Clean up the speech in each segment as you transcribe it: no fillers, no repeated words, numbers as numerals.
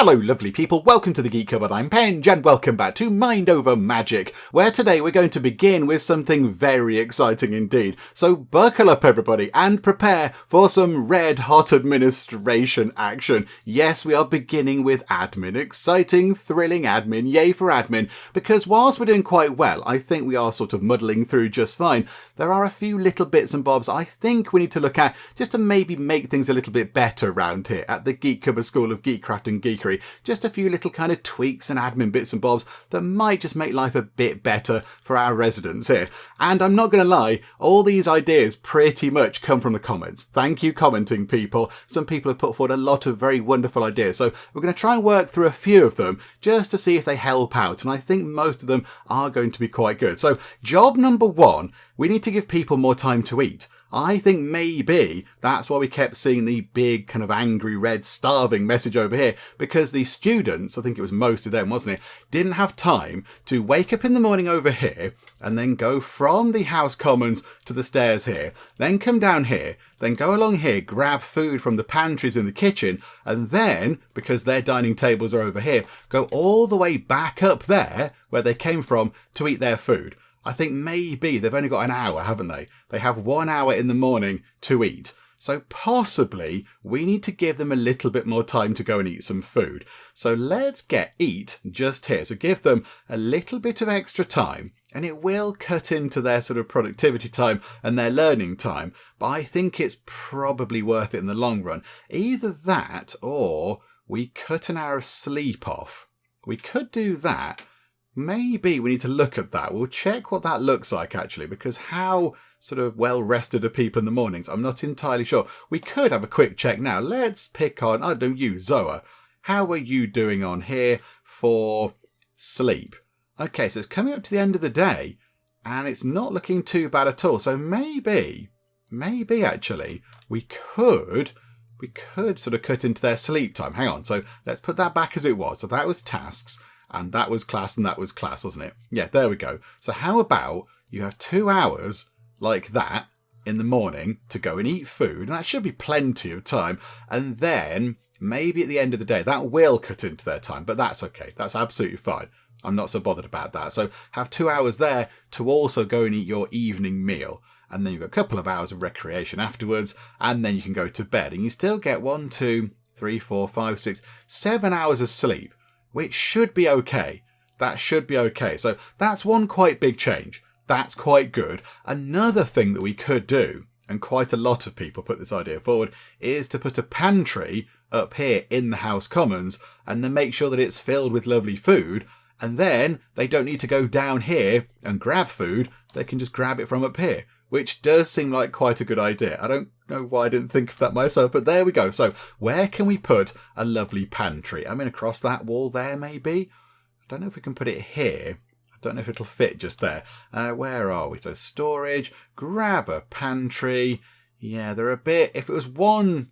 Hello lovely people, welcome to the Geek Cupboard, I'm Penge and welcome back to Mind Over Magic, where today we're going to begin with something very exciting indeed. So buckle up everybody and prepare for some red hot administration action. Yes, we are beginning with admin, exciting, thrilling admin, yay for admin, because whilst we're doing quite well, I think we are sort of muddling through just fine. There are a few little bits and bobs I think we need to look at just to maybe make things a little bit better around here at the Geek Cupboard School of Geekcraft and Geekery. Just a few little kind of tweaks and admin bits and bobs that might just make life a bit better for our residents here. And I'm not going to lie, all these ideas pretty much come from the comments. Thank you commenting people. Some people have put forward a lot of very wonderful ideas. So we're going to try and work through a few of them just to see if they help out. And I think most of them are going to be quite good. So job number one, we need to give people more time to eat. I think maybe that's why we kept seeing the big kind of angry red starving message over here, because the students, I think it was most of them, wasn't it, didn't have time to wake up in the morning over here and then go from the House Commons to the stairs here, then come down here, then go along here, grab food from the pantries in the kitchen, and then, because their dining tables are over here, go all the way back up there where they came from to eat their food. I think maybe they've only got an hour, haven't they? They have 1 hour in the morning to eat. So possibly we need to give them a little bit more time to go and eat some food. So let's get eat just here. So give them a little bit of extra time and it will cut into their sort of productivity time and their learning time. But I think it's probably worth it in the long run. Either that or we cut an hour of sleep off. We could do that. Maybe we need to look at that. We'll check what that looks like actually, because how sort of well rested are people in the mornings? I'm not entirely sure. We could have a quick check now. Let's pick on, I don't know, you, Zoa. How are you doing on here for sleep? Okay, so it's coming up to the end of the day and it's not looking too bad at all. So maybe actually we could sort of cut into their sleep time. Hang on. So let's put that back as it was. So that was tasks. And that was class and that was class, wasn't it? Yeah, there we go. So how about you have 2 hours like that in the morning to go and eat food. And that should be plenty of time. And then maybe at the end of the day, that will cut into their time. But that's okay. That's absolutely fine. I'm not so bothered about that. So have 2 hours there to also go and eat your evening meal. And then you've got a couple of hours of recreation afterwards. And then you can go to bed. And you still get 1, 2, 3, 4, 5, 6, 7 hours of sleep. Which should be okay. That should be okay. So that's one quite big change. That's quite good. Another thing that we could do, and quite a lot of people put this idea forward, is to put a pantry up here in the House Commons and then make sure that it's filled with lovely food. And then they don't need to go down here and grab food. They can just grab it from up here, which does seem like quite a good idea. I don't know why I didn't think of that myself, but there we go. So where can we put a lovely pantry? I mean, across that wall there, maybe? I don't know if we can put it here. I don't know if it'll fit just there. Where are we? So storage, grab a pantry. Yeah, they're a bit, if it was one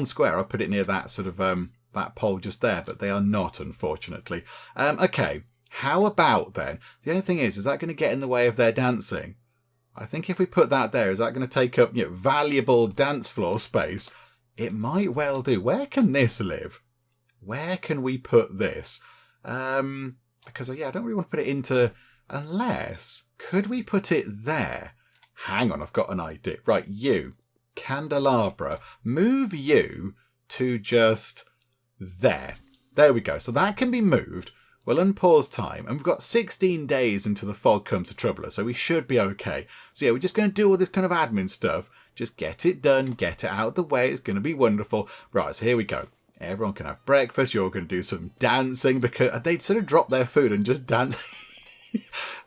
square, I'd put it near that sort of, that pole just there, but they are not, unfortunately. Okay. How about then? The only thing is that going to get in the way of their dancing? I think if we put that there, is that going to take up valuable dance floor space? It might well do. Where can this live? Where can we put this? Because, yeah, I don't really want to put it into... Unless... Could we put it there? Hang on, I've got an idea. Right, you. Candelabra. Move you to just there. There we go. So that can be moved. We'll unpause time, and we've got 16 days until the fog comes to trouble us, so we should be okay. So yeah, we're just going to do all this kind of admin stuff. Just get it done, get it out of the way. It's going to be wonderful. Right, so here we go. Everyone can have breakfast. You're going to do some dancing, because they'd sort of drop their food and just dance.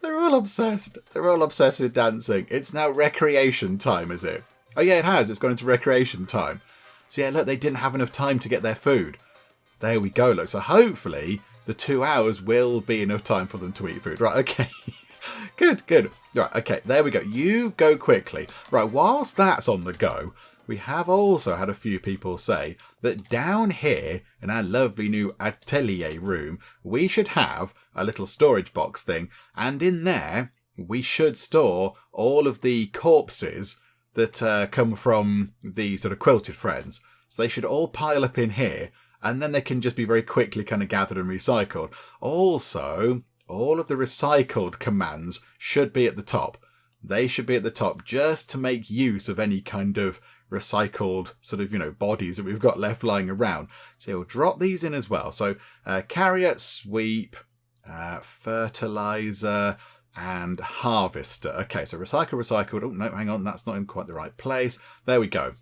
They're all obsessed. They're all obsessed with dancing. It's now recreation time, is it? Oh yeah, it has. It's gone into recreation time. So yeah, look, they didn't have enough time to get their food. There we go, look. So hopefully the 2 hours will be enough time for them to eat food. Right, okay. Good. Right, okay, there we go. You go quickly. Right, whilst that's on the go, we have also had a few people say that down here in our lovely new atelier room, we should have a little storage box thing. And in there, we should store all of the corpses that come from the sort of Quilted friends. So they should all pile up in here. and then they can just be very quickly kind of gathered and recycled. Also, all of the recycled commands should be at the top. They should be at the top just to make use of any kind of recycled sort of, bodies that we've got left lying around. So we'll drop these in as well. So carrier, sweep, fertilizer, and harvester. Okay, so recycled. Oh, no, hang on. That's not in quite the right place. There we go.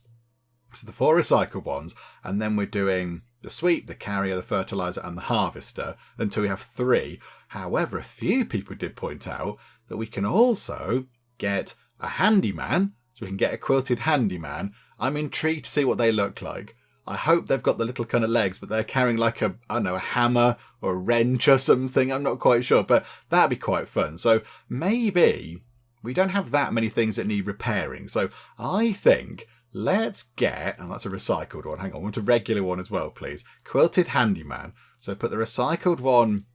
So the 4 recycled ones, and then we're doing the sweep, the carrier, the fertilizer, and the harvester until we have 3. However, a few people did point out that we can also get a handyman, so we can get a quilted handyman. I'm intrigued to see what they look like. I hope they've got the little kind of legs, but they're carrying like a hammer or a wrench or something. I'm not quite sure, but that'd be quite fun. So maybe we don't have that many things that need repairing. So I think let's get, and that's a recycled one. Hang on, I want a regular one as well, please. Quilted handyman. So put the recycled one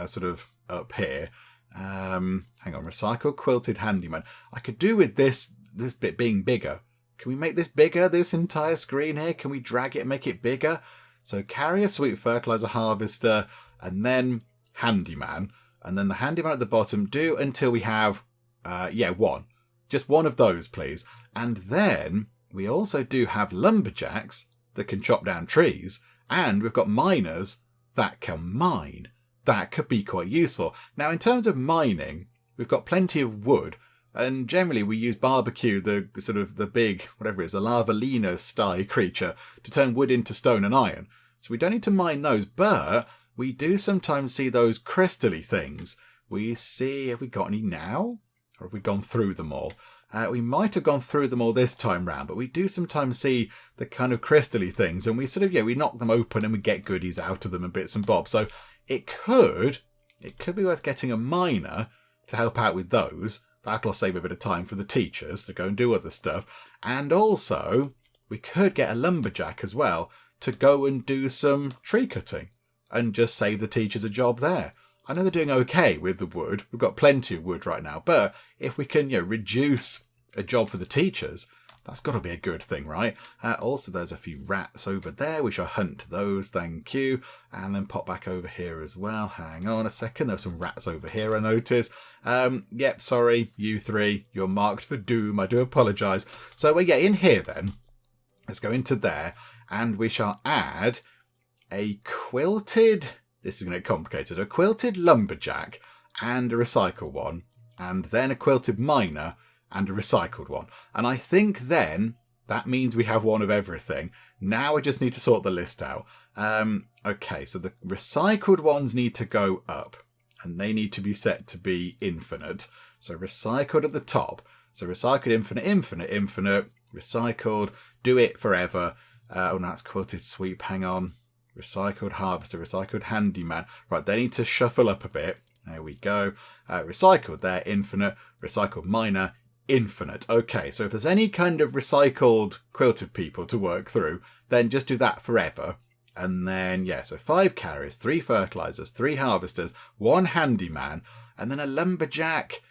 sort of up here. Hang on, recycled quilted handyman. I could do with this bit being bigger. Can we make this bigger, this entire screen here? Can we drag it and make it bigger? So carrier, sweep, fertilizer, harvester, and then handyman. And then the handyman at the bottom, do until we have, 1. Just one of those, please. And then we also do have lumberjacks that can chop down trees. And we've got miners that can mine. That could be quite useful. Now, in terms of mining, we've got plenty of wood. And generally we use barbecue, the sort of the big, whatever it is, a lavalina style creature, to turn wood into stone and iron. So we don't need to mine those, but we do sometimes see those crystally things. We see, have we got any now? Or have we gone through them all? We might have gone through them all this time round, but we do sometimes see the kind of crystally things, and we sort of, we knock them open and we get goodies out of them and bits and bobs. So it could be worth getting a miner to help out with those. That'll save a bit of time for the teachers to go and do other stuff. And also, we could get a lumberjack as well to go and do some tree cutting and just save the teachers a job there. I know they're doing okay with the wood. We've got plenty of wood right now. But if we can, reduce a job for the teachers, that's got to be a good thing, right? Also, there's a few rats over there. We shall hunt those, thank you. And then pop back over here as well. Hang on a second. There's some rats over here, I noticed. Yep, sorry, you 3. You're marked for doom. I do apologise. So, in here then. Let's go into there. And we shall add a quilted... This is going to get complicated. A quilted lumberjack and a recycle one. And then a quilted miner and a recycled one. And I think then that means we have one of everything. Now I just need to sort the list out. Okay, so the recycled ones need to go up. And they need to be set to be infinite. So recycled at the top. So recycled, infinite. Recycled, do it forever. Oh, no, that's quilted sweep. Hang on. Recycled harvester, recycled handyman. Right, they need to shuffle up a bit. There we go. Recycled there, infinite. Recycled miner, infinite. Okay, so if there's any kind of recycled quilted people to work through, then just do that forever. And then, so 5 carriers, 3 fertilizers, 3 harvesters, 1 handyman, and then a lumberjack,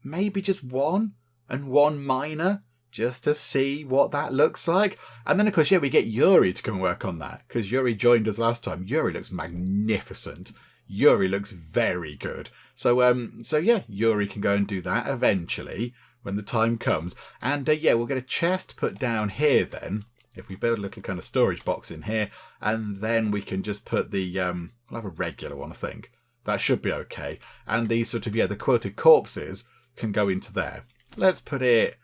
maybe just 1, and 1 miner, just to see what that looks like. And then, of course, we get Yyaayy to come and work on that, because Yyaayy joined us last time. Yyaayy looks magnificent. Yyaayy looks very good. So Yyaayy can go and do that eventually, when the time comes. And, we'll get a chest put down here then, if we build a little kind of storage box in here, and then we can just put the, we'll have a regular one, I think. That should be okay. And these sort of, the quilted corpses can go into there. Let's put it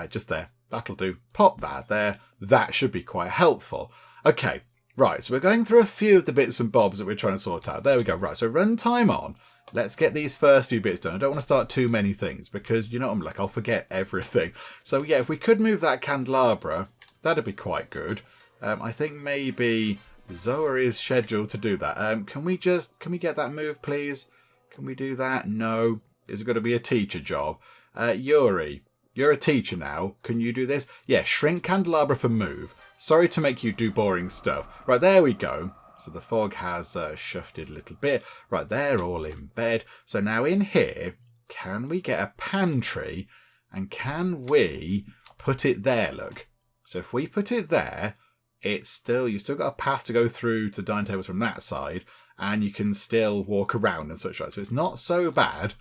just there. That'll do. Pop that there. That should be quite helpful. Okay, right, so we're going through a few of the bits and bobs that we're trying to sort out. There we go. Right, so runtime on. Let's get these first few bits done. I don't want to start too many things because, I'm like, I'll forget everything. So, if we could move that candelabra, that'd be quite good. I think maybe Zoa is scheduled to do that. Can we get that moved, please? Can we do that? No. Is it going to be a teacher job? Yyaayy, you're a teacher now. Can you do this? Yeah, shrink candelabra for move. Sorry to make you do boring stuff. Right, there we go. So the fog has shifted a little bit. Right, they're all in bed. So now in here, can we get a pantry? And can we put it there, look? So if we put it there, you've still got a path to go through to the dining tables from that side, and you can still walk around and such like. So it's not so bad.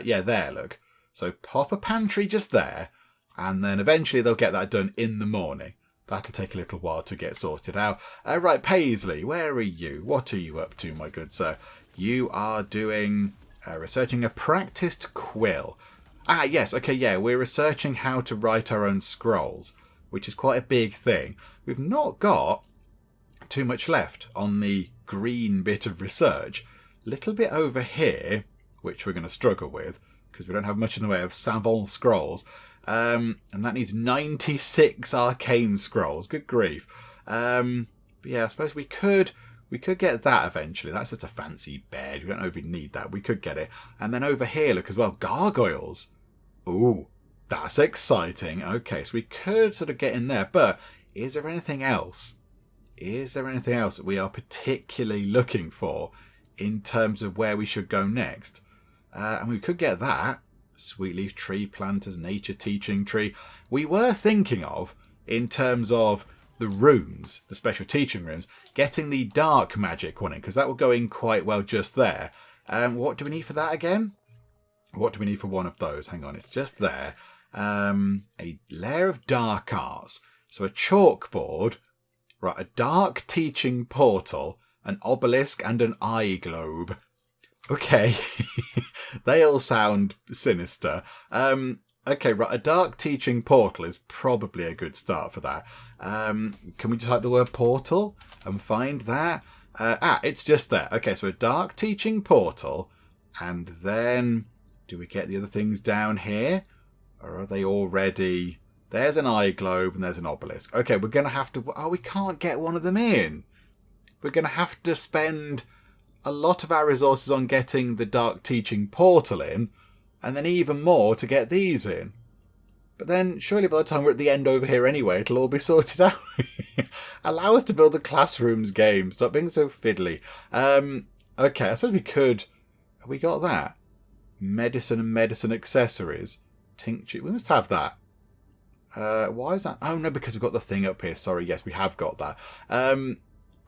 Yeah, there, look. So pop a pantry just there, and then eventually they'll get that done in the morning. That'll take a little while to get sorted out. Right, Paisley, where are you? What are you up to, my good sir? You are doing... researching a practiced quill. Yes, okay, yeah, we're researching how to write our own scrolls, which is quite a big thing. We've not got too much left on the green bit of research. Little bit over here, which we're going to struggle with, because we don't have much in the way of savant scrolls. And that needs 96 arcane scrolls. Good grief. But yeah, I suppose we could get that eventually. That's just a fancy bed. We don't really need that. We could get it. And then over here, look as well, gargoyles. Ooh, that's exciting. Okay, so we could sort of get in there. But is there anything else? Is there anything else that we are particularly looking for in terms of where we should go next? And we could get that. Sweetleaf tree planters, nature teaching tree. We were thinking of, in terms of the rooms, the special teaching rooms, getting the dark magic one in, because that will go in quite well just there. What do we need for that again? What do we need for one of those? Hang on, it's just there. A layer of dark arts. So a chalkboard, right, a dark teaching portal, an obelisk, and an eye globe. Okay, they all sound sinister. Okay, right, a dark teaching portal is probably a good start for that. Can we just type the word portal and find that? It's just there. Okay, so a dark teaching portal, and then do we get the other things down here? Or are they already... There's an eye globe and there's an obelisk. Okay, we're going to have to... Oh, we can't get one of them in. We're going to have to spend a lot of our resources on getting the dark teaching portal in, and then even more to get these in. But then, surely by the time we're at the end over here anyway, it'll all be sorted out. Allow us to build the classrooms game. Stop being so fiddly. Okay, I suppose we could... Have we got that? Medicine and medicine accessories. Tincture. We must have that. Why is that? Oh, no, because we've got the thing up here. Sorry, yes, we have got that.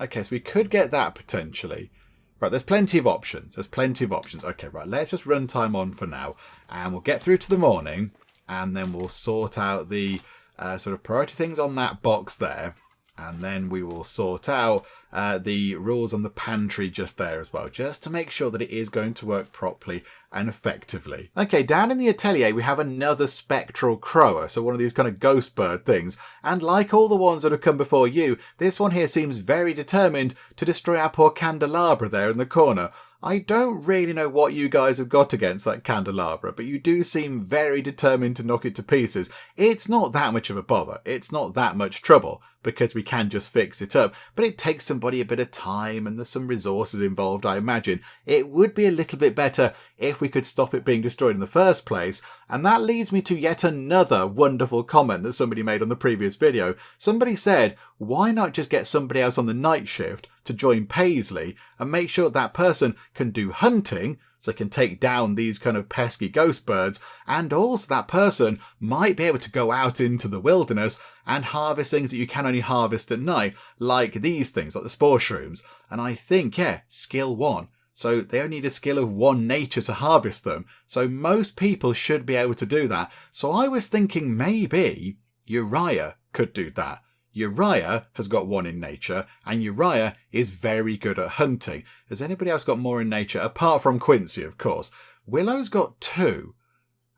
Okay, so we could get that potentially. Right, there's plenty of options. Okay, right, let's just run time on for now. And we'll get through to the morning. And then we'll sort out the sort of priority things on that box there. And then we will sort out the rules on the pantry just there as well, just to make sure that it is going to work properly and effectively. Okay, down in the atelier, we have another spectral croa, so one of these kind of ghost bird things. And like all the ones that have come before you, this one here seems very determined to destroy our poor candelabra there in the corner. I don't really know what you guys have got against that candelabra, but you do seem very determined to knock it to pieces. It's not that much of a bother. It's not that much trouble, because we can just fix it up. But it takes somebody a bit of time, and there's some resources involved, I imagine. It would be a little bit better if we could stop it being destroyed in the first place. And that leads me to yet another wonderful comment that somebody made on the previous video. Somebody said, why not just get somebody else on the night shift to join Paisley and make sure that person can do hunting, so they can take down these kind of pesky ghost birds, and also that person might be able to go out into the wilderness and harvest things that you can only harvest at night, like these things, like the spore shrooms. And I think, yeah, skill 1. So they only need a skill of 1 nature to harvest them. So most people should be able to do that. So I was thinking maybe Yyaayy could do that. Yyaayy has got 1 in nature, and Yyaayy is very good at hunting. Has anybody else got more in nature, apart from Quincy, of course? Willow's got 2.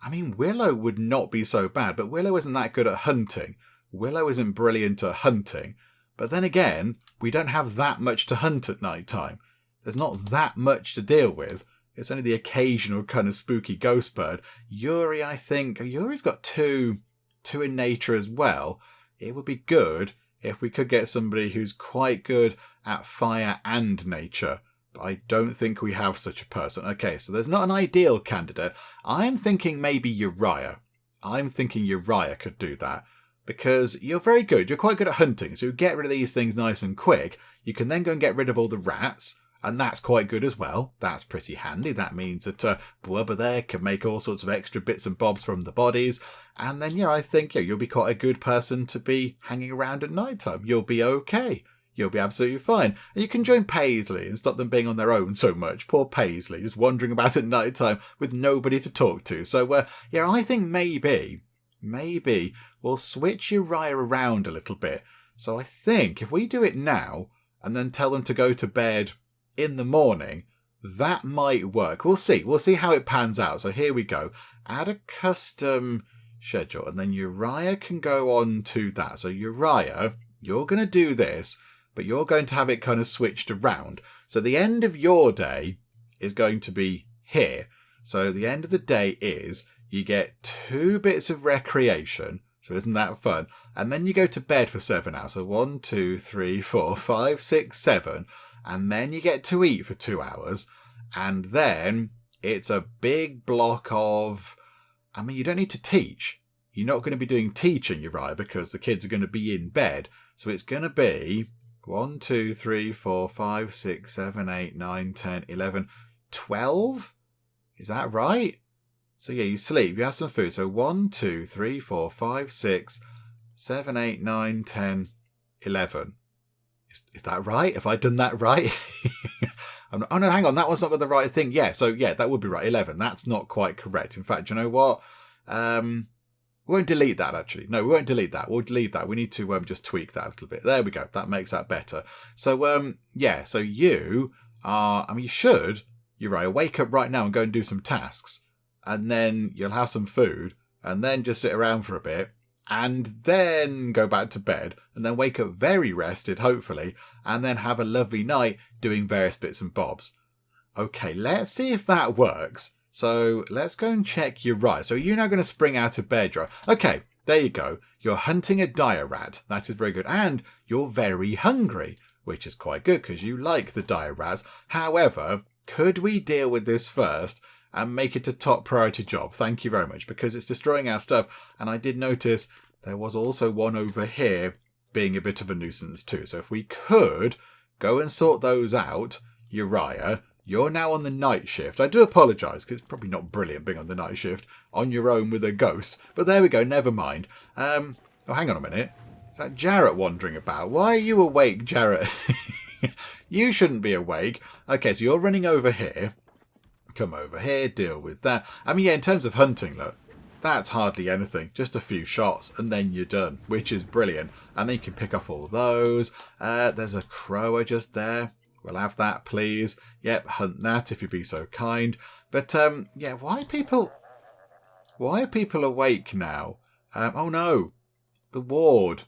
I mean, Willow would not be so bad, but Willow isn't that good at hunting. Willow isn't brilliant at hunting. But then again, we don't have that much to hunt at night time. There's not that much to deal with. It's only the occasional kind of spooky ghost bird. Yyaayy, I think... Yuri's got 2 in nature as well. It would be good if we could get somebody who's quite good at fire and nature. But I don't think we have such a person. Okay, so there's not an ideal candidate. I'm thinking maybe Yyaayy. I'm thinking Yyaayy could do that. Because you're very good. You're quite good at hunting. So you get rid of these things nice and quick. You can then go and get rid of all the rats. And that's quite good as well. That's pretty handy. That means that Blubber there can make all sorts of extra bits and bobs from the bodies. And then, I think you'll be quite a good person to be hanging around at night time. You'll be okay. You'll be absolutely fine. And you can join Paisley and stop them being on their own so much. Poor Paisley, just wandering about at night time with nobody to talk to. So, I think maybe we'll switch Yyaayy around a little bit. So I think if we do it now and then tell them to go to bed in the morning, that might work. We'll see. We'll see how it pans out. So here we go. Add a custom schedule, and then Yyaayy can go on to that. So Yyaayy, you're going to do this, but you're going to have it kind of switched around. So the end of your day is going to be here. So the end of the day is you get 2 bits of recreation. So isn't that fun? And then you go to bed for 7 hours. So 1, 2, 3, 4, 5, 6, 7. And then you get to eat for 2 hours. And then it's a big block of... you don't need to teach. You're not going to be doing teaching, Yyaayy, because the kids are going to be in bed. So it's going to be 1, 2, 3, 4, 5, 6, 7, 8, 9, 10, 11, 12? Is that right? So you sleep, you have some food. So 1, 2, 3, 4, 5, 6, 7, 8, 9, 10, 11. Is that right? Have I done that right? Oh no, hang on, that one's not got the right thing. Yeah, that would be right. 11. That's not quite correct. In fact, you know what? We won't delete that, actually. No, we won't delete that. We'll leave that. We need to just tweak that a little bit. There we go. That makes that better. So, so you are... you should, Yyaayy, wake up right now and go and do some tasks. And then you'll have some food. And then just sit around for a bit. And then go back to bed. And then wake up very rested, hopefully. And then have a lovely night doing various bits and bobs. Okay, let's see if that works. So let's go and check Yyaayy. So you're now going to spring out of bed. Okay, there you go. You're hunting a dire rat. That is very good. And you're very hungry, which is quite good because you like the dire rats. However, could we deal with this first and make it a top priority job? Thank you very much, because it's destroying our stuff. And I did notice there was also one over here being a bit of a nuisance too. So if we could go and sort those out, Yyaayy, you're now on the night shift. I do apologise, because it's probably not brilliant being on the night shift on your own with a ghost. But there we go, never mind. Oh, hang on a minute. Is that Jarrett wandering about? Why are you awake, Jarrett? You shouldn't be awake. Okay, so you're running over here. Come over here, deal with that. In terms of hunting, look, that's hardly anything. Just a few shots, and then you're done, which is brilliant. And then you can pick off all those. There's a croa just there. We'll have that, please. Yep, hunt that if you'd be so kind. But, why are people awake now? Oh no, the ward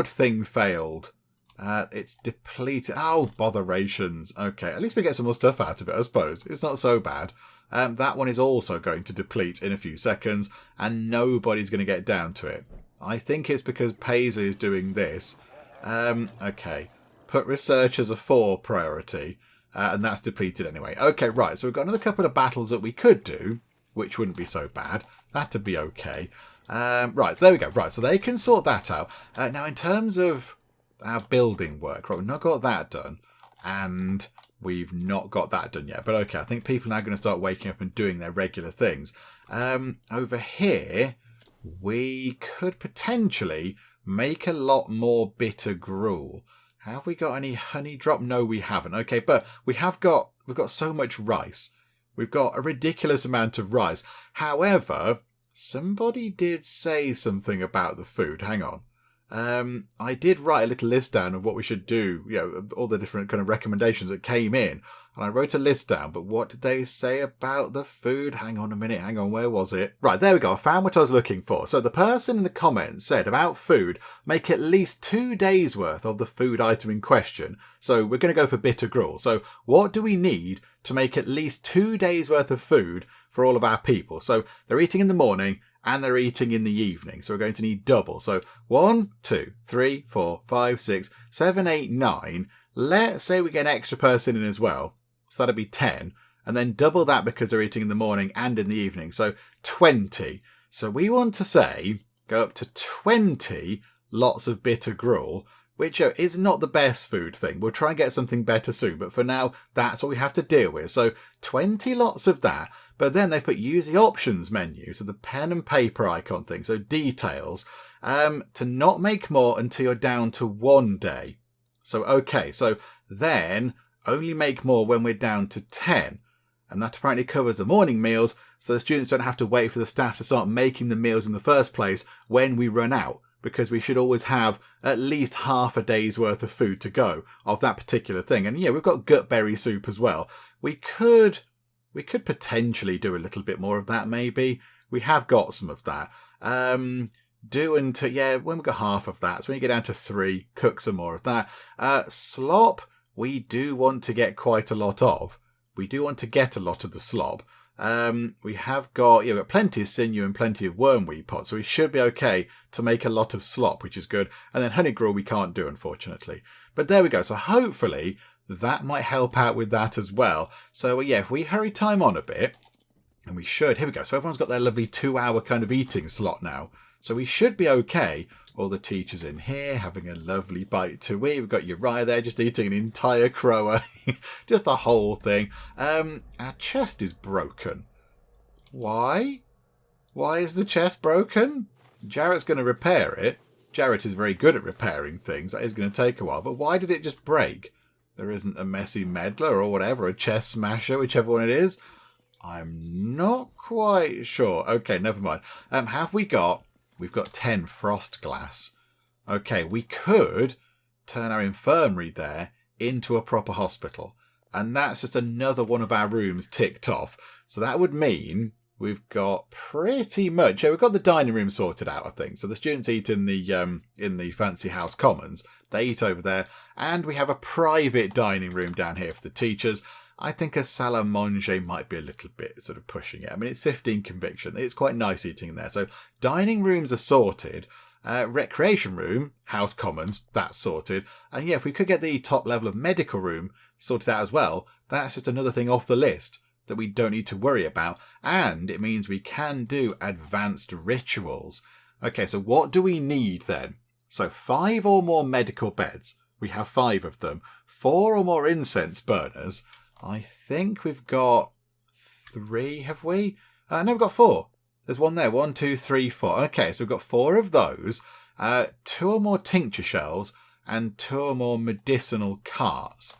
thing failed. It's depleted. Oh, botherations. Okay, at least we get some more stuff out of it, I suppose. It's not so bad. That one is also going to deplete in a few seconds, and nobody's going to get down to it. I think it's because Paisley is doing this. Okay. Put research as a 4 priority, and that's depleted anyway. Okay, right, so we've got another couple of battles that we could do, which wouldn't be so bad. That'd be okay. Right, there we go. Right, so they can sort that out. Now, in terms of our building work, right, we've not got that done, and we've not got that done yet. But okay, I think people are now going to start waking up and doing their regular things. Over here, we could potentially make a lot more bitter gruel. Have we got any honey drop? No, we haven't. Okay, but we've got so much rice. We've got a ridiculous amount of rice. However, somebody did say something about the food. Hang on. I did write a little list down of what we should do, all the different kind of recommendations that came in. And I wrote a list down, but what did they say about the food? Hang on a minute, where was it? Right, there we go, I found what I was looking for. So the person in the comments said about food, make at least 2 days worth of the food item in question. So we're going to go for bitter gruel. So what do we need to make at least 2 days worth of food for all of our people? So they're eating in the morning and they're eating in the evening. So we're going to need double. So 1, 2, 3, 4, 5, 6, 7, 8, 9. Let's say we get an extra person in as well. So that'd be 10. And then double that because they're eating in the morning and in the evening. So 20. So we want to say, go up to 20 lots of bitter gruel. which is not the best food thing. We'll try and get something better soon, but for now, that's what we have to deal with. So 20 lots of that, but then they've put use the options menu, so the pen and paper icon thing, so details, to not make more until you're down to 1 day. So, okay, so then only make more when we're down to 10. And that apparently covers the morning meals, so the students don't have to wait for the staff to start making the meals in the first place when we run out, because we should always have at least half a day's worth of food to go of that particular thing. And yeah, we've got gutberry soup as well. We could potentially do a little bit more of that, maybe. We have got some of that. When we've got half of that, so when you get down to 3, cook some more of that. Slop, we do want to get quite a lot of. We do want to get a lot of the slop. We have got, we've got plenty of sinew and plenty of wormweed pots, so we should be okay to make a lot of slop, which is good. And then honey gruel we can't do, unfortunately. But there we go. So hopefully that might help out with that as well. So yeah, if we hurry time on a bit, and we should, here we go. So everyone's got their lovely 2-hour kind of eating slot now. So we should be okay. All the teachers in here having a lovely bite to eat. We've got Yyaayy there just eating an entire croa. Just a whole thing. Our chest is broken. Why? Why is the chest broken? Jarrett's going to repair it. Jarrett is very good at repairing things. That is going to take a while. But why did it just break? There isn't a messy meddler or whatever, a chest smasher, whichever one it is. I'm not quite sure. Okay, never mind. We've got 10 frost glass. Okay, we could turn our infirmary there into a proper hospital. And that's just another one of our rooms ticked off. So that would mean we've got pretty much... we've got the dining room sorted out, I think. So the students eat in the fancy house commons. They eat over there. And we have a private dining room down here for the teachers. I think a salle à manger might be a little bit sort of pushing it. I mean, it's 15 conviction. It's quite nice eating in there. So dining rooms are sorted. Recreation room, house commons, that's sorted. And yeah, if we could get the top level of medical room sorted out as well, that's just another thing off the list that we don't need to worry about. And it means we can do advanced rituals. Okay, so what do we need then? So 5 or more medical beds. We have 5 of them. 4 or more incense burners. I think we've got 3, have we? No, we've got 4. There's one there. 1, 2, 3, 4. Okay, so we've got 4 of those. 2 or more tincture shells and 2 or more medicinal carts.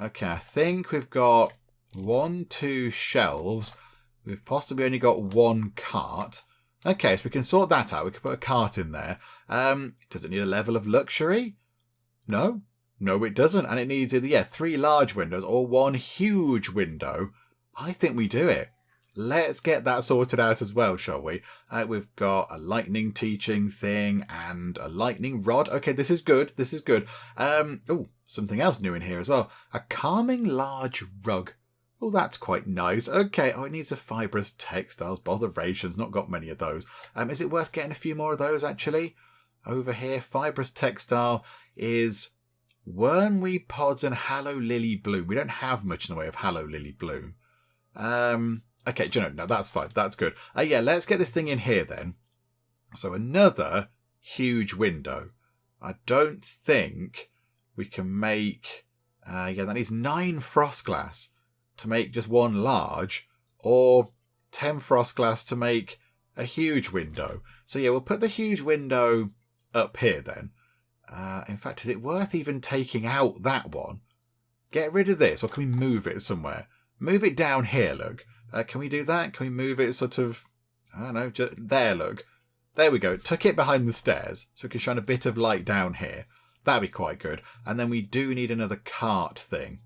Okay, I think we've got 1, 2 shelves. We've possibly only got 1 cart. Okay, so we can sort that out. We can put a cart in there. Does it need a level of luxury? No. No, it doesn't. And it needs either, 3 large windows or 1 huge window. I think we do it. Let's get that sorted out as well, shall we? We've got a lightning teaching thing and a lightning rod. Okay, this is good. This is good. Something else new in here as well. A calming large rug. Oh, that's quite nice. Okay. Oh, it needs a fibrous textiles. Botherations. Not got many of those. Is it worth getting a few more of those, actually? Over here, fibrous textile is... wormweed pods and hallow lily bloom. We don't have much in the way of hallow lily bloom. Okay, no, that's fine. That's good. Let's get this thing in here then. So another huge window. I don't think we can make... that needs 9 frost glass to make just 1 large, or 10 frost glass to make a huge window. So we'll put the huge window up here then. In fact, is it worth even taking out that one? Get rid of this, or can we move it somewhere? Move it down here, look. Can we do that? Can we move it sort of... I don't know, just there, look. There we go. Tuck it behind the stairs, so we can shine a bit of light down here. That'd be quite good. And then we do need another cart thing.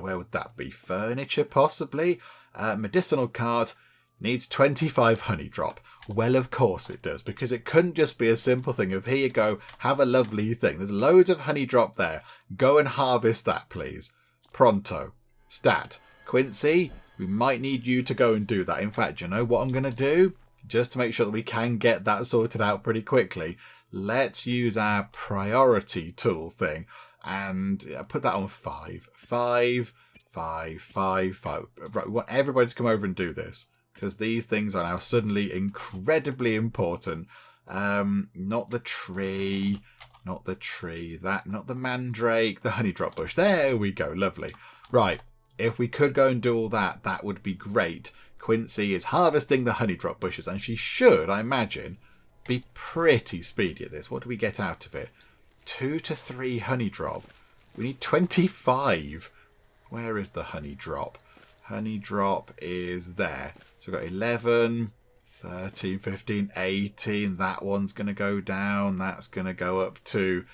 Where would that be? Furniture, possibly? Medicinal cart needs 25 honey drop. Well, of course it does, because it couldn't just be a simple thing of, here you go, have a lovely thing. There's loads of honey drop there. Go and harvest that, please. Pronto. Stat. Quincy, we might need you to go and do that. In fact, you know what I'm going to do? Just to make sure that we can get that sorted out pretty quickly, let's use our priority tool thing and put that on 5. 5, 5, 5, 5. Right, we want everybody to come over and do this, because these things are now suddenly incredibly important. Not the tree. Not the tree. Not the mandrake. The honey drop bush. There we go. Lovely. Right. If we could go and do all that, that would be great. Quincy is harvesting the honey drop bushes, and she should, I imagine, be pretty speedy at this. What do we get out of it? 2 to 3 honey drop. We need 25. Where is the honey drop? Honey drop is there. So we've got 11, 13, 15, 18. That one's going to go down. That's going to go up to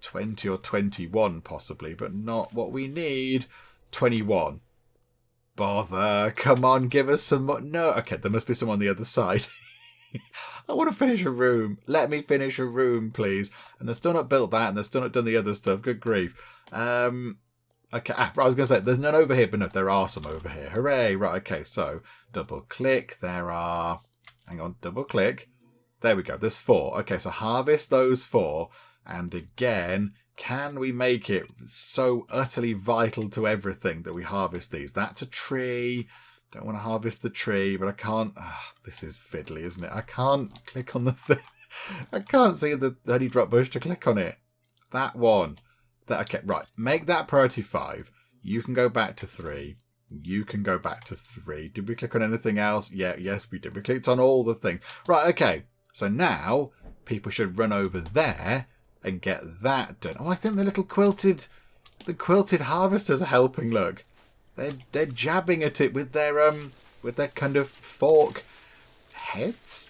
20 or 21 possibly, but not what we need. 21. Bother. Come on, give us some more. No, okay, there must be some on the other side. I want to finish a room. Let me finish a room, please. And they've still not built that, and they've still not done the other stuff. Good grief. Okay, I was going to say, there's none over here, but no, there are some over here. Hooray. Right, okay, so double click. There are... Hang on, double click. There we go. There's 4. Okay, so harvest those 4. And again, can we make it so utterly vital to everything that we harvest these? That's a tree. Don't want to harvest the tree, but I can't... this is fiddly, isn't it? I can't click on the thing. I can't see the honey drop bush to click on it. That one. Okay, right. Make that priority 5. You can go back to 3. You can go back to 3. Did we click on anything else? Yeah, yes, we did. We clicked on all the things. Right, okay. So now people should run over there and get that done. Oh, I think the little quilted harvesters are helping. Look, they're jabbing at it with their kind of fork heads,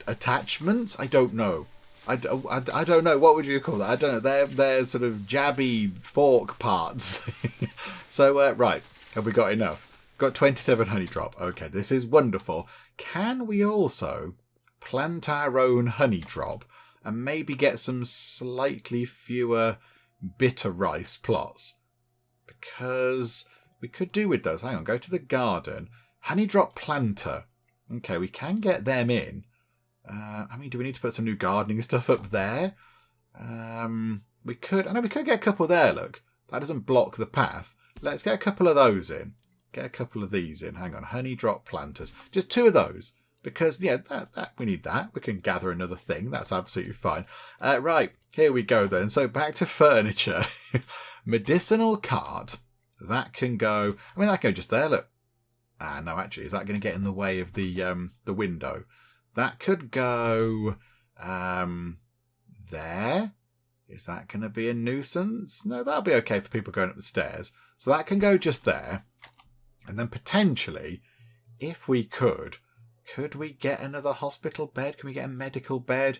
attachments. I don't know. I don't know. What would you call that? I don't know. They're sort of jabby fork parts. So right, have we got enough? Got 27 honey drop. Okay, this is wonderful. Can we also plant our own honey drop and maybe get some slightly fewer bitter rice plots? Because we could do with those. Hang on, go to the garden. Honey drop planter. Okay, we can get them in. I mean, do we need to put some new gardening stuff up there? We could. I know we could get a couple there, look. That doesn't block the path. Let's get a couple of those in. Get a couple of these in. Hang on, honey drop planters. Just 2 of those. Because, yeah, that we need that. We can gather another thing. That's absolutely fine. Right, here we go then. So back to furniture. Medicinal cart. That can go... I mean, that can go just there, look. No, actually, is that going to get in the way of the window? That could go there. Is that going to be a nuisance? No, that'll be okay for people going up the stairs. So that can go just there. And then potentially, if we could we get another hospital bed? Can we get a medical bed?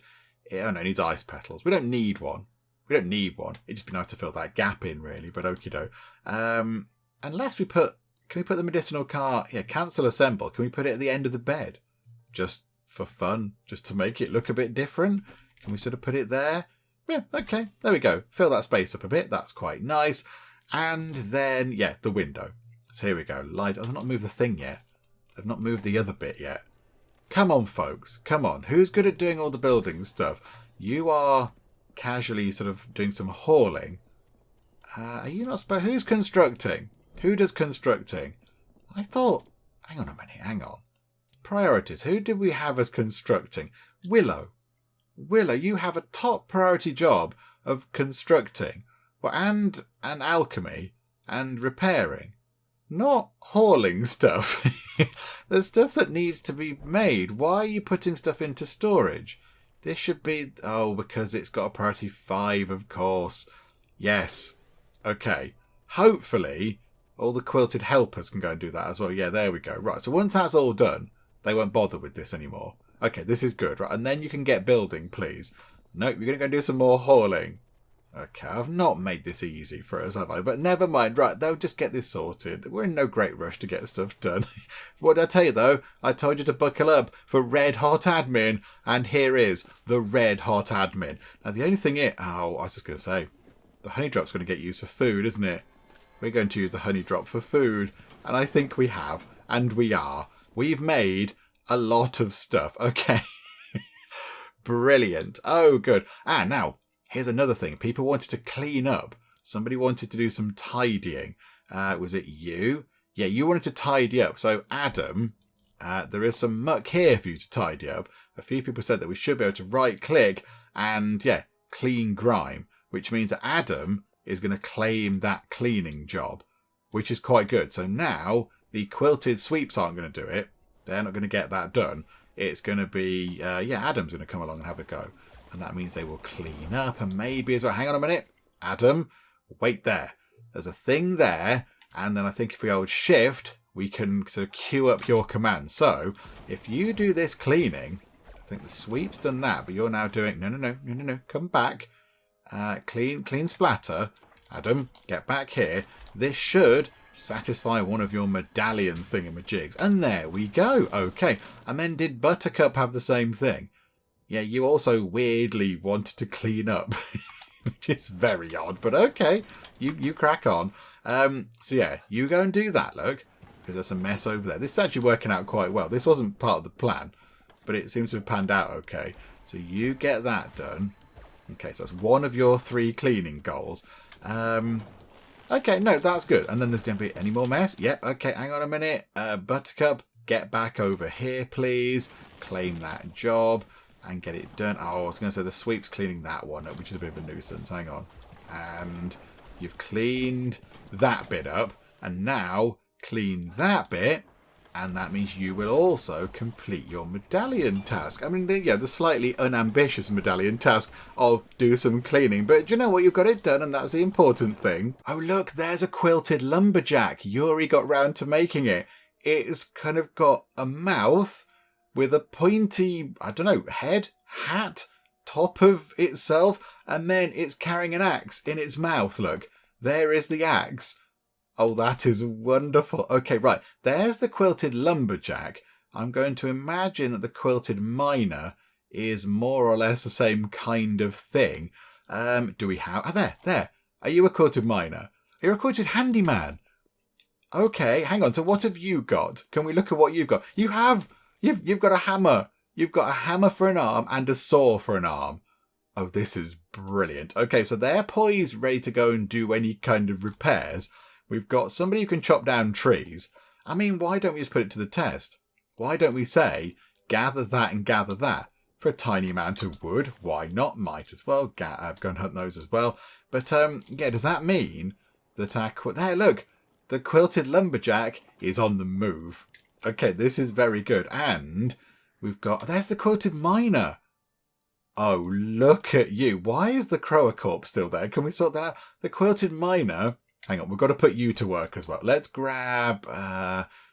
Oh no, it needs ice petals. We don't need one. It'd just be nice to fill that gap in, really, but okie doke. Unless we put... Can we put the medicinal cart... Yeah, cancel assemble. Can we put it at the end of the bed? Just for fun, just to make it look a bit different. Can we sort of put it there? Yeah, okay, there we go. Fill that space up a bit. That's quite nice. And then, yeah, the window. So here we go. Light. I've not moved the thing yet. I've not moved the other bit yet. Come on, folks. Come on. Who's good at doing all the building stuff? You are casually sort of doing some hauling. Are you not supposed... Who's constructing? Who does constructing? I thought... Hang on a minute. Hang on. Priorities. Who did we have as constructing? Willow. Willow, you have a top priority job of constructing. Well, and alchemy and repairing. Not hauling stuff. There's stuff that needs to be made. Why are you putting stuff into storage? This should be... Oh, because it's got a priority 5, of course. Yes. Okay. Hopefully, all the quilted helpers can go and do that as well. Yeah, there we go. Right, so once that's all done, they won't bother with this anymore. Okay, this is good. Right, and then you can get building, please. Nope, you're going to go do some more hauling. Okay, I've not made this easy for us, have I? But never mind. Right, they'll just get this sorted. We're in no great rush to get stuff done. What did I tell you, though? I told you to buckle up for red hot admin. And here is the red hot admin. Now, the only thing is... Oh, I was just going to say, the honey drop's going to get used for food, isn't it? We're going to use the honey drop for food. And I think we have. And we are. We've made a lot of stuff. Okay. Brilliant. Oh, good. Now... Here's another thing. People wanted to clean up. Somebody wanted to do some tidying. Was it you? Yeah, you wanted to tidy up. So, Adam, there is some muck here for you to tidy up. A few people said that we should be able to right-click and, yeah, clean grime, which means that Adam is going to claim that cleaning job, which is quite good. So now the quilted sweeps aren't going to do it. They're not going to get that done. It's going to be, Adam's going to come along and have a go. And that means they will clean up and maybe as well. Hang on a minute. Adam, wait there. There's a thing there. And then I think if we hold shift, we can sort of queue up your command. So if you do this cleaning, I think the sweep's done that, but you're now doing, no, come back. Clean splatter. Adam, get back here. This should satisfy one of your medallion thingamajigs. And there we go. Okay. And then did Buttercup have the same thing? Yeah, you also weirdly wanted to clean up, which is very odd, but okay. You crack on. So yeah, you go and do that, look, because there's a mess over there. This is actually working out quite well. This wasn't part of the plan, but it seems to have panned out okay. So you get that done. Okay, so that's one of your 3 cleaning goals. Okay, no, that's good. And then there's going to be any more mess? Yep, okay, hang on a minute. Buttercup, get back over here, please. Claim that job and get it done. Oh, I was going to say the sweep's cleaning that one up, which is a bit of a nuisance. Hang on. And you've cleaned that bit up. And now clean that bit. And that means you will also complete your medallion task. I mean, the slightly unambitious medallion task of do some cleaning. But do you know what? You've got it done, and that's the important thing. Oh, look, there's a quilted lumberjack. Yyaayy got round to making it. It's kind of got a mouth with a pointy, I don't know, head, hat, top of itself. And then it's carrying an axe in its mouth. Look, there is the axe. Oh, that is wonderful. Okay, right. There's the quilted lumberjack. I'm going to imagine that the quilted miner is more or less the same kind of thing. Do we have... Oh, there. Are you a quilted miner? Are you a quilted handyman? Okay, hang on. So what have you got? Can we look at what you've got? You've got a hammer. You've got a hammer for an arm and a saw for an arm. Oh, this is brilliant. Okay, so they're poised, ready to go and do any kind of repairs. We've got somebody who can chop down trees. I mean, why don't we just put it to the test? Why don't we say, gather that and gather that? For a tiny amount of wood, why not? Might as well. Go and hunt those as well. But, does that mean that there, look, the quilted lumberjack is on the move. Okay, this is very good. And we've got, there's the quilted miner. Oh, look at you. Why is the croa corpse still there? Can we sort that out? The quilted miner... Hang on, we've got to put you to work as well. Let's grab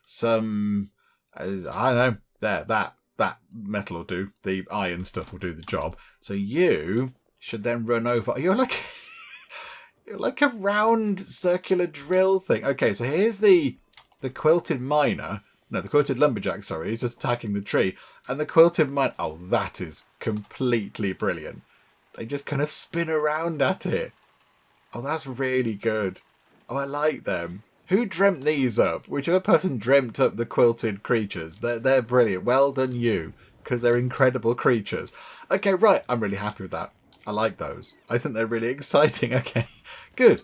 some, I don't know, that metal will do. The iron stuff will do the job. So you should then run over. You're like a round circular drill thing. Okay, so here's the quilted miner. No, the quilted lumberjack, sorry. He's just attacking the tree. And the quilted miner, oh, that is completely brilliant. They just kind of spin around at it. Oh, that's really good. Oh, I like them. Who dreamt these up? Whichever person dreamt up the quilted creatures. They're brilliant. Well done you. Because they're incredible creatures. Okay, right. I'm really happy with that. I like those. I think they're really exciting. Okay, good.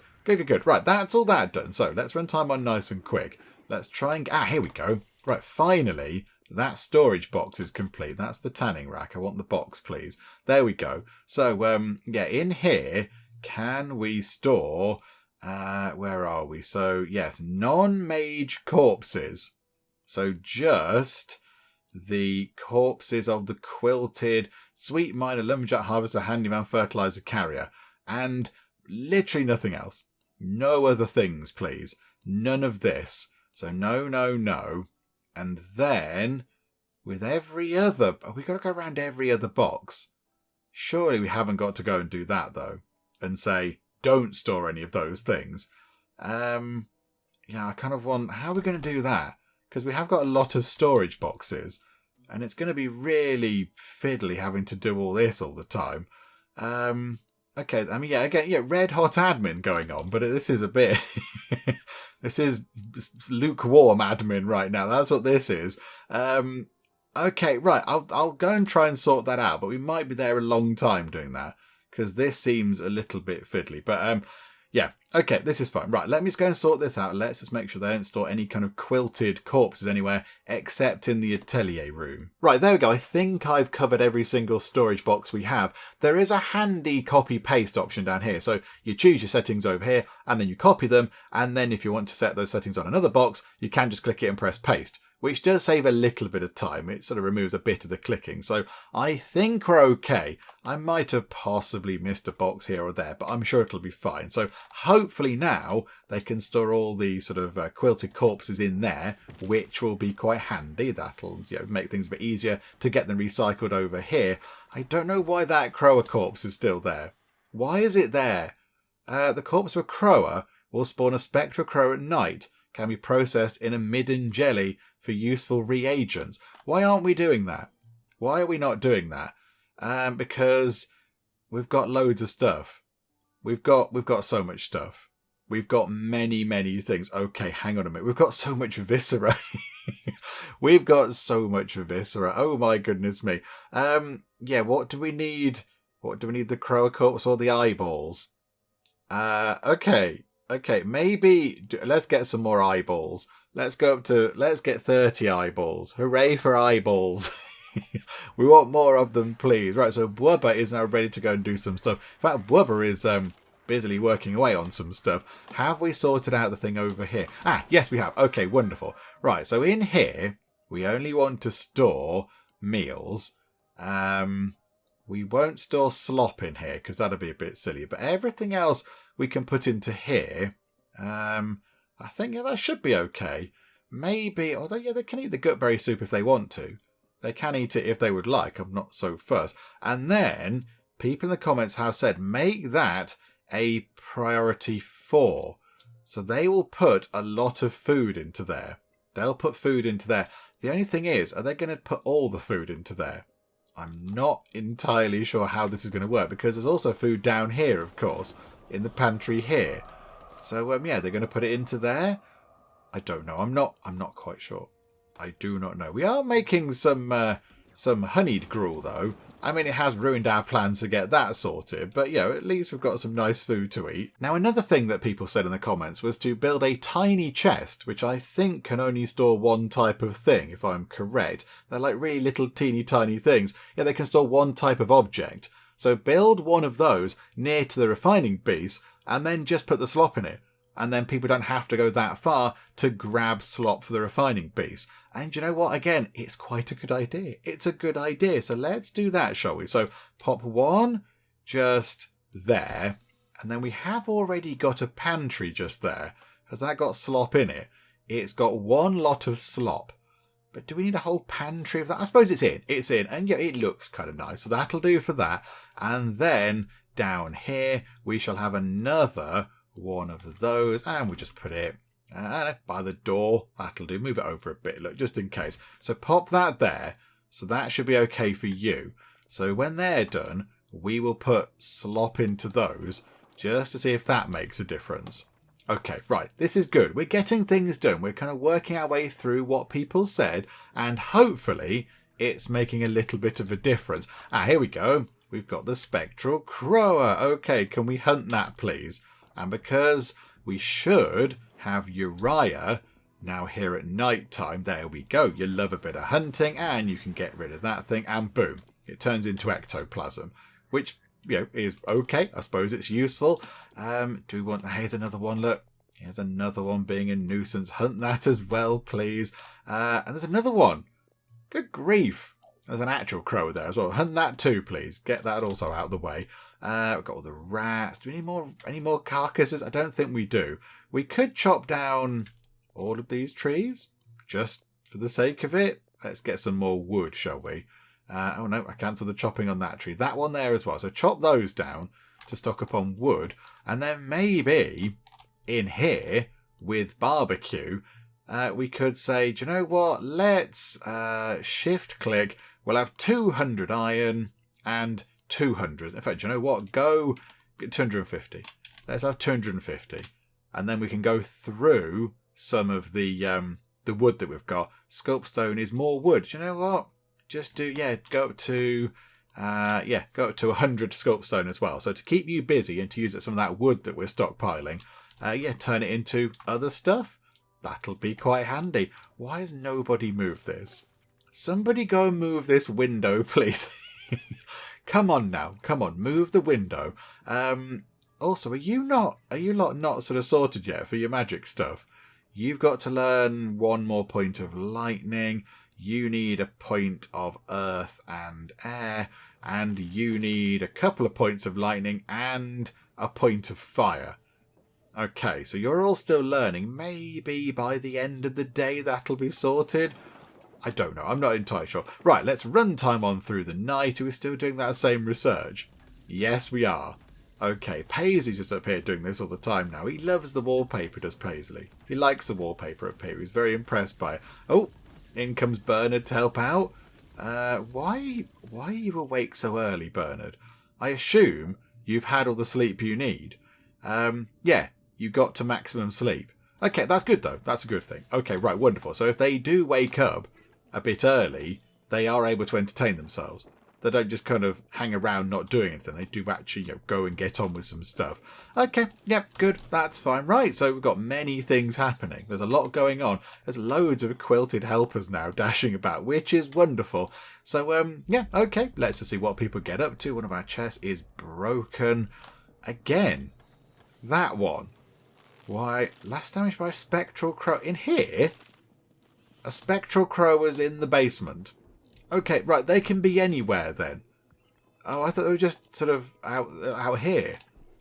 Right, that's all that done. So let's run time on nice and quick. Let's try and... here we go. Right, finally, that storage box is complete. That's the tanning rack. I want the box, please. There we go. So, in here, can we store... where are we? So, yes, non-mage corpses. So just the corpses of the quilted sweet miner, lumberjack, harvester, handyman, fertilizer, carrier. And literally nothing else. No other things, please. None of this. So no. And then, with every other... Oh, we've got to go around every other box. Surely we haven't got to go and do that, though. And say... Don't store any of those things. I kind of want... How are we going to do that? Because we have got a lot of storage boxes. And it's going to be really fiddly having to do all this all the time. Okay, I mean, red hot admin going on. But this is a bit... This is lukewarm admin right now. That's what this is. Okay, right. I'll go and try and sort that out. But we might be there a long time doing that. Because this seems a little bit fiddly. But, Okay, this is fine. Right, let me just go and sort this out. Let's just make sure they don't store any kind of quilted corpses anywhere except in the atelier room. Right, there we go. I think I've covered every single storage box we have. There is a handy copy-paste option down here. So you choose your settings over here and then you copy them. And then if you want to set those settings on another box, you can just click it and press paste, which does save a little bit of time. It sort of removes a bit of the clicking. So I think we're okay. I might have possibly missed a box here or there, but I'm sure it'll be fine. So hopefully now they can store all the sort of quilted corpses in there, which will be quite handy. That'll make things a bit easier to get them recycled over here. I don't know why that croa corpse is still there. Why is it there? The corpse of a croa will spawn a spectral crow at night. Can be processed in a midden jelly for useful reagents. Why aren't we doing that? Why are we not doing that? Because we've got loads of stuff. We've got so much stuff. We've got many things. Okay, hang on a minute. We've got so much viscera. We've got so much viscera. Oh my goodness me. Yeah, what do we need? What do we need? The croa corpse or the eyeballs? Okay, maybe let's get some more eyeballs. Let's get 30 eyeballs. Hooray for eyeballs. We want more of them, please. Right, so Wubba is now ready to go and do some stuff. In fact, Wubba is busily working away on some stuff. Have we sorted out the thing over here? Ah, yes, we have. Okay, wonderful. Right, so in here, we only want to store meals. We won't store slop in here because that'll be a bit silly. But everything else we can put into here. I think that should be okay. Maybe, although they can eat the gutberry soup if they want to. They can eat it if they would like. I'm not so fussed. And then people in the comments have said make that a priority 4. So they will put a lot of food into there. They'll put food into there. The only thing is, are they going to put all the food into there? I'm not entirely sure how this is going to work because there's also food down here, of course, in the pantry here. So yeah, they're going to put it into there. I don't know. I'm not quite sure. I do not know. We are making some honeyed gruel though. I mean, it has ruined our plans to get that sorted, but at least we've got some nice food to eat. Now, another thing that people said in the comments was to build a tiny chest, which I think can only store one type of thing, if I'm correct. They're like really little teeny tiny things. Yeah, they can store one type of object. So build one of those near to the refining beast and then just put the slop in it. And then people don't have to go that far to grab slop for the refining beast. And you know what? Again, it's quite a good idea. It's a good idea. So let's do that, shall we? So pop one just there. And then we have already got a pantry just there. Has that got slop in it? It's got one lot of slop. But do we need a whole pantry of that? I suppose it's in. It's in. And it looks kind of nice. So that'll do for that. And then down here, we shall have another one of those. And we just put it by the door. That'll do. Move it over a bit, look, just in case. So pop that there. So that should be okay for you. So when they're done, we will put slop into those just to see if that makes a difference. Okay, right. This is good. We're getting things done. We're kind of working our way through what people said, and hopefully it's making a little bit of a difference. Ah, here we go. We've got the spectral croa. Okay, can we hunt that, please? And because we should have Yyaayy now here at night time, there we go. You love a bit of hunting, and you can get rid of that thing, and boom, it turns into ectoplasm, which is okay. I suppose it's useful. Do we want... Here's another one, look. Here's another one being a nuisance. Hunt that as well, please. And there's another one. Good grief. There's an actual crow there as well. Hunt that too, please. Get that also out of the way. We've got all the rats. Do we need any more carcasses? I don't think we do. We could chop down all of these trees just for the sake of it. Let's get some more wood, shall we? Oh no, I cancelled the chopping on that tree. That one there as well. So chop those down to stock up on wood. And then maybe in here with barbecue, we could say, do you know what? Let's shift click. We'll have 200 iron and 200. In fact, do you know what? Go get 250. Let's have 250. And then we can go through some of the wood that we've got. Sculpstone is more wood. Do you know what? Just do, go up to 100 sculpstone as well. So to keep you busy and to use up some of that wood that we're stockpiling, turn it into other stuff. That'll be quite handy. Why has nobody moved this? Somebody go and move this window, please. Come on now. Come on, move the window. Also, are you lot not sort of sorted yet for your magic stuff? You've got to learn one more point of lightning. You need a point of earth and air. And you need a couple of points of lightning and a point of fire. Okay, so you're all still learning. Maybe by the end of the day that'll be sorted. I don't know. I'm not entirely sure. Right, let's run time on through the night. Are we still doing that same research? Yes, we are. Okay, Paisley's just up here doing this all the time now. He loves the wallpaper, does Paisley. He likes the wallpaper up here. He's very impressed by it. Oh, in comes Bernard to help out. Why are you awake so early, Bernard? I assume you've had all the sleep you need. Yeah, you got to maximum sleep. Okay, that's good though. That's a good thing. Okay, right, wonderful. So if they do wake up a bit early, they are able to entertain themselves. They don't just kind of hang around not doing anything. They do actually go and get on with some stuff. Okay, yep, good. That's fine. Right, so we've got many things happening. There's a lot going on. There's loads of quilted helpers now dashing about, which is wonderful. So, yeah, okay. Let's just see what people get up to. One of our chests is broken. Again, that one. Why, last damage by a spectral crow. In here? A spectral crow was in the basement. Okay, right, they can be anywhere then. Oh, I thought they were just sort of out here.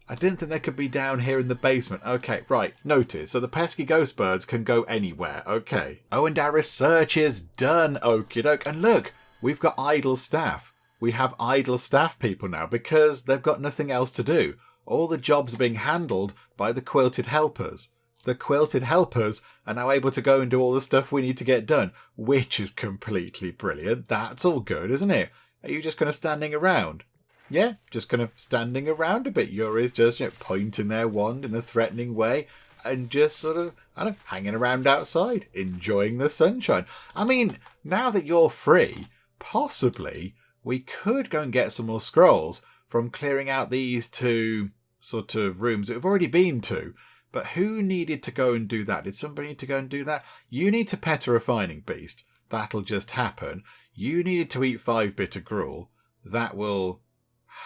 I didn't think they could be down here in the basement. Okay, right, noted. So the pesky ghost birds can go anywhere. Okay. Oh, and our research is done. Okie doke. And look, we've got idle staff. We have idle staff people now because they've got nothing else to do. All the jobs are being handled by the quilted helpers. The quilted helpers are now able to go and do all the stuff we need to get done, which is completely brilliant. That's all good, isn't it? Are you just kind of standing around? Yeah, just kind of standing around a bit. Yuri's just pointing their wand in a threatening way and just sort of, I don't know, hanging around outside, enjoying the sunshine. I mean, now that you're free, possibly we could go and get some more scrolls from clearing out these two sort of rooms that we've already been to. But who needed to go and do that? Did somebody need to go and do that? You need to pet a refining beast. That'll just happen. You needed to eat 5 bitter gruel. That will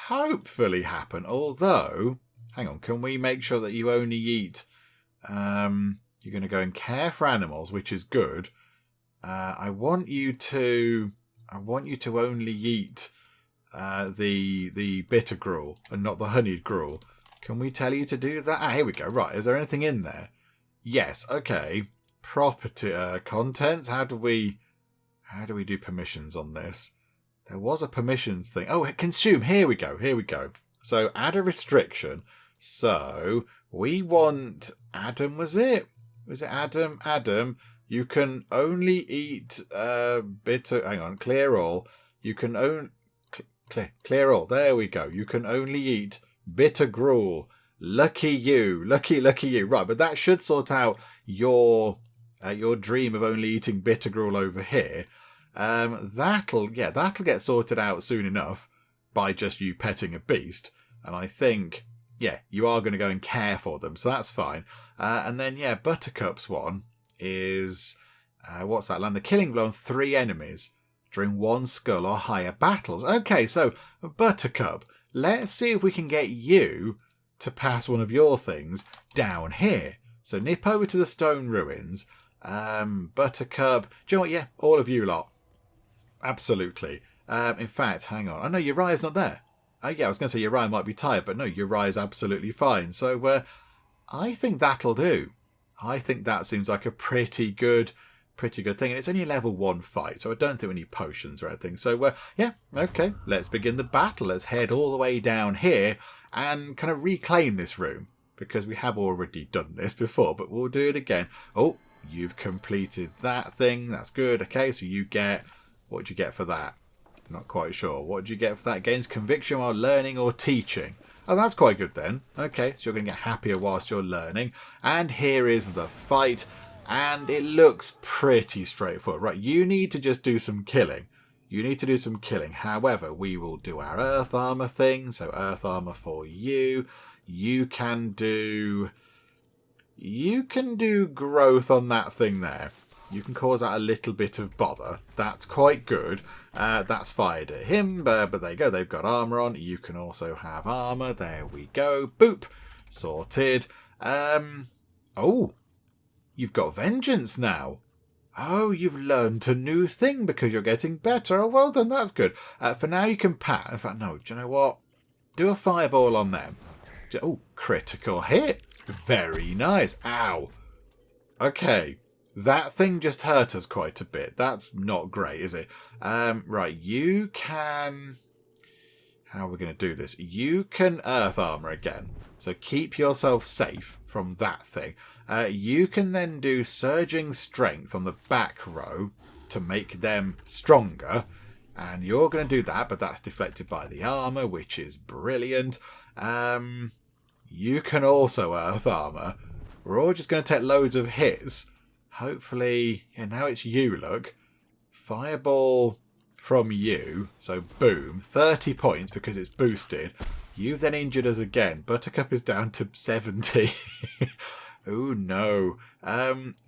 hopefully happen. Although, hang on, can we make sure that you only eat... you're going to go and care for animals, which is good. I want you to only eat the bitter gruel and not the honeyed gruel. Can we tell you to do that? Ah, here we go. Right, is there anything in there? Yes, okay. Property, contents. How do we do permissions on this? There was a permissions thing. Oh, consume. Here we go. So add a restriction. So we want Adam, was it? Was it Adam? Adam, you can only eat bitter... Hang on, clear all. You can only... Clear all. There we go. You can only eat... bitter gruel. Lucky you. Lucky you. Right, but that should sort out your dream of only eating bitter gruel over here. That'll get sorted out soon enough by just you petting a beast. And I think, yeah, you are going to go and care for them, so that's fine. And then, yeah, Buttercup's one is, what's that? Land the killing blow on 3 enemies during 1 skull or higher battles. Okay, so Buttercup, let's see if we can get you to pass one of your things down here. So nip over to the stone ruins. Buttercup. Do you know what? Yeah, all of you lot. Absolutely. In fact, hang on. Oh, no, Yyaay's not there. Oh, yeah, I was going to say Yyaayy might be tired, but no, Yyaay's absolutely fine. So I think that'll do. I think that seems like a pretty good thing. And it's only a level 1 fight, so I don't think we need potions or anything. So, yeah, okay, let's begin the battle. Let's head all the way down here and kind of reclaim this room, because we have already done this before, but we'll do it again. Oh, you've completed that thing. That's good. Okay, so you get... What do you get for that? Not quite sure. What do you get for that? Gains conviction while learning or teaching. Oh, that's quite good then. Okay, so you're going to get happier whilst you're learning. And here is the fight. And it looks pretty straightforward. Right, you need to just do some killing. However, we will do our earth armor thing. So earth armor for you. You can do... you can do growth on that thing there. You can cause that a little bit of bother. That's quite good. That's fired at him, but there you go. They've got armour on. You can also have armour. There we go. Boop. Sorted. Oh, you've got vengeance now. Oh, you've learned a new thing because you're getting better. Oh, well done. That's good. For now, you can pat. In fact, no. Do you know what? Do a fireball on them. Oh, critical hit. Very nice. Ow. Okay. That thing just hurt us quite a bit. That's not great, is it? Right, you can... How are we going to do this? You can earth armor again. So keep yourself safe from that thing. You can then do surging strength on the back row to make them stronger. And you're going to do that, but that's deflected by the armor, which is brilliant. You can also earth armor. We're all just going to take loads of hits. Hopefully, yeah, now it's you, look. Fireball from you. So, boom. 30 points because it's boosted. You've then injured us again. Buttercup is down to 70. Oh, no.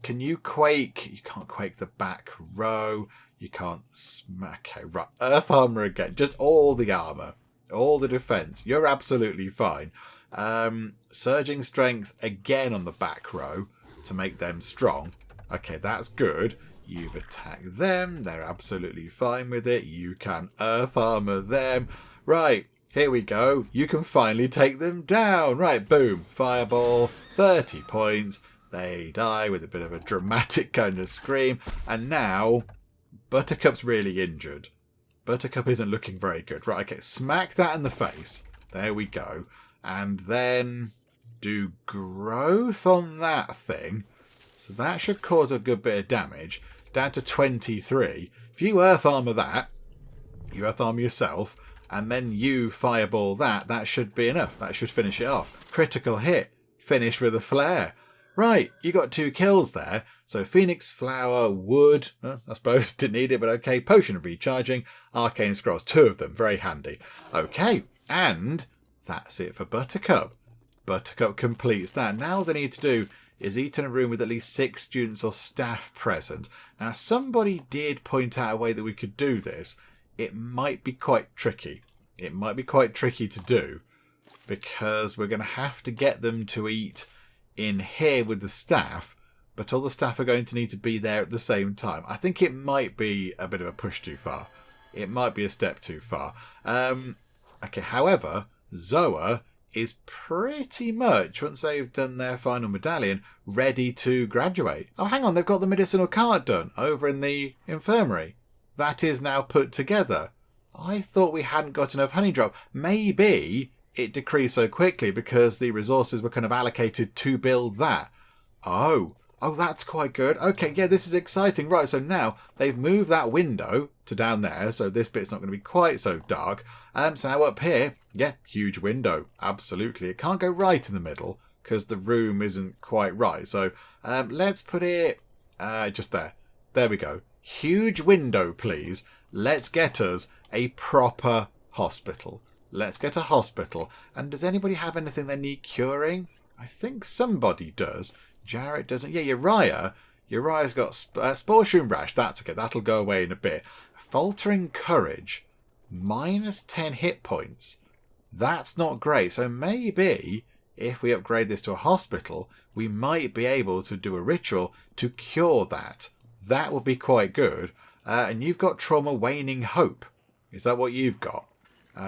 Can you quake? You can't quake the back row. You can't smack. Okay, right. Earth armor again. Just all the armor. All the defense. You're absolutely fine. Surging strength again on the back row to make them strong. Okay, that's good. You've attacked them. They're absolutely fine with it. You can earth armor them. Right, here we go. You can finally take them down. Right, boom. Fireball. 30 points. They die with a bit of a dramatic kind of scream. And now, Buttercup's really injured. Buttercup isn't looking very good. Right, okay, smack that in the face. There we go. And then do growth on that thing. So that should cause a good bit of damage. Down to 23. If you earth armor that, you earth armor yourself, and then you fireball that, that should be enough. That should finish it off. Critical hit. Finish with a flare. Right, you got 2 kills there. So Phoenix Flower, Wood, I suppose didn't need it, but okay. Potion of Recharging, Arcane Scrolls, 2 of them. Very handy. Okay, and that's it for Buttercup. Buttercup completes that. Now all they need to do is eat in a room with at least 6 students or staff present. Now, somebody did point out a way that we could do this. It might be quite tricky. It might be quite tricky to do because we're going to have to get them to eat in here with the staff, but all the staff are going to need to be there at the same time. I think it might be a bit of a push too far. It might be a step too far. Okay, however, Zoa is pretty much, once they've done their final medallion, ready to graduate. Oh, hang on, they've got the medicinal card done over in the infirmary. That is now put together. I thought we hadn't got enough honey drop. Maybe it decreased so quickly because the resources were kind of allocated to build that. Oh, that's quite good. Okay, yeah, this is exciting. Right, so now they've moved that window to down there, so this bit's not going to be quite so dark. So now up here, yeah, huge window. Absolutely. It can't go right in the middle because the room isn't quite right. So let's put it just there. There we go. Huge window, please. Let's get us a proper hospital. Let's get a hospital. And does anybody have anything they need curing? I think somebody does. Jarrett doesn't. Yeah, Yyaayy. Uriah's got Spore Shroom Rash. That's okay. That'll go away in a bit. Faltering Courage. Minus 10 hit points. That's not great. So maybe if we upgrade this to a hospital, we might be able to do a ritual to cure that. That would be quite good. And you've got Trauma Waning Hope. Is that what you've got?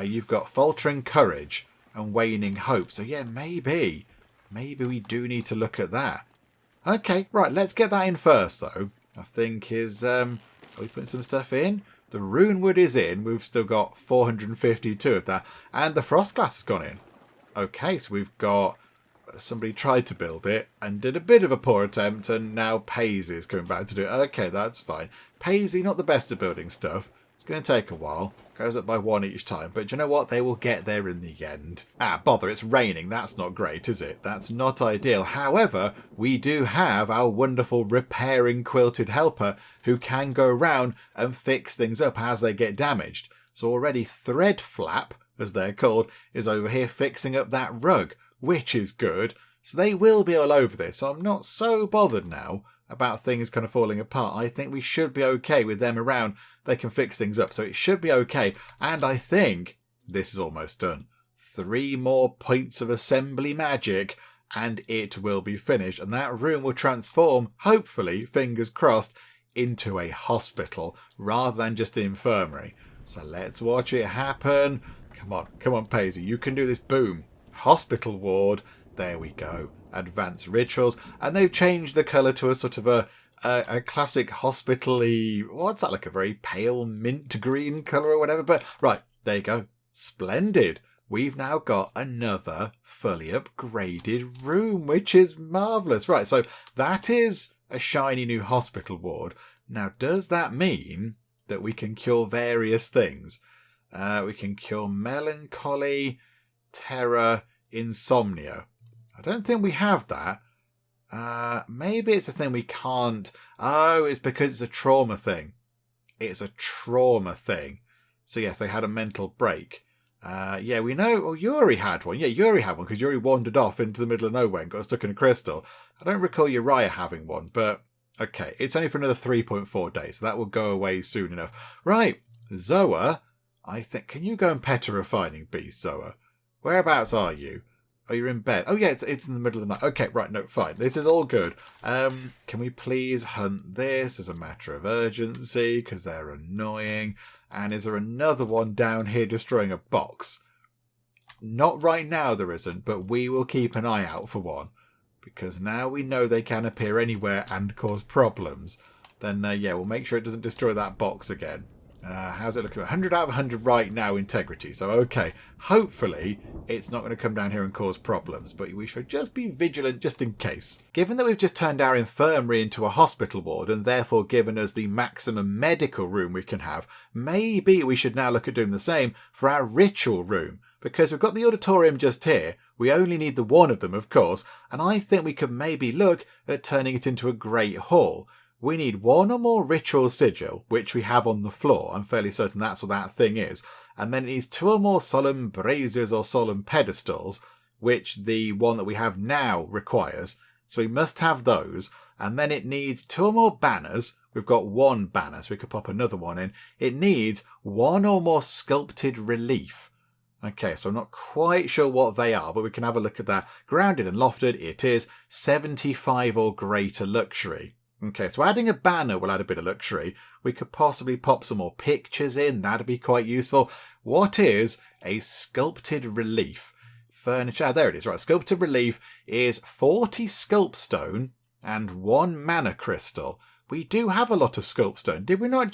You've got Faltering Courage and Waning Hope. So yeah, maybe we do need to look at that. Okay, right, let's get that in first, though. I think are we putting some stuff in? The Runewood is in. We've still got 452 of that. And the Frost Glass has gone in. Okay, so we've got somebody tried to build it and did a bit of a poor attempt, and now Paisley is coming back to do it. Okay, that's fine. Paisley, not the best at building stuff. It's going to take a while. Goes up by 1 each time. But you know what? They will get there in the end. Ah, bother, it's raining. That's not great, is it? That's not ideal. However, we do have our wonderful repairing quilted helper who can go around and fix things up as they get damaged. So already Thread Flap, as they're called, is over here fixing up that rug, which is good. So they will be all over this. So I'm not so bothered now about things kind of falling apart. I think we should be okay with them around. They can fix things up. So it should be okay. And I think this is almost done. 3 more points of assembly magic and it will be finished. And that room will transform, hopefully, fingers crossed, into a hospital rather than just an infirmary. So let's watch it happen. Come on, Paisley. You can do this. Boom. Hospital ward. There we go. Advanced rituals. And they've changed the colour to a sort of a classic hospital-y, what's that, like a very pale mint green colour or whatever. But right, there you go. Splendid. We've now got another fully upgraded room, which is marvellous. Right, so that is a shiny new hospital ward. Now, does that mean that we can cure various things? We can cure melancholy, terror, insomnia. I don't think we have that. Maybe it's a thing we can't. Oh, it's because it's a trauma thing. It's a trauma thing. So yes, they had a mental break. Yeah, we know. Well, Yyaayy had one. Yeah, Yyaayy had one because Yyaayy wandered off into the middle of nowhere and got stuck in a crystal. I don't recall Yyaayy having one, but okay. It's only for another 3.4 days, so that will go away soon enough. Right, Zoa, I think. Can you go and pet a refining beast, Zoa? Whereabouts are you? Oh, you're in bed. Oh, yeah, it's in the middle of the night. Okay, right, no, fine. This is all good. Can we please hunt this as a matter of urgency? Because they're annoying. And is there another one down here destroying a box? Not right now there isn't, but we will keep an eye out for one. Because now we know they can appear anywhere and cause problems. Then, yeah, we'll make sure it doesn't destroy that box again. How's it looking? 100 out of 100 right now, integrity. So, okay. Hopefully, it's not going to come down here and cause problems. But we should just be vigilant just in case. Given that we've just turned our infirmary into a hospital ward and therefore given us the maximum medical room we can have, maybe we should now look at doing the same for our ritual room. Because we've got the auditorium just here. We only need the one of them, of course. And I think we could maybe look at turning it into a great hall. We need 1 or more ritual sigil, which we have on the floor. I'm fairly certain that's what that thing is. And then it needs 2 or more solemn braziers or solemn pedestals, which the one that we have now requires. So we must have those. And then it needs 2 or more banners. We've got 1 banner, so we could pop another one in. It needs 1 or more sculpted relief. Okay, so I'm not quite sure what they are, but we can have a look at that. Grounded and lofted, it is 75 or greater luxury. Okay, so adding a banner will add a bit of luxury. We could possibly pop some more pictures in. That'd be quite useful. What is a sculpted relief? Furniture. Ah, there it is. Right, sculpted relief is 40 sculpstone and 1 mana crystal. We do have a lot of sculpstone. Did we not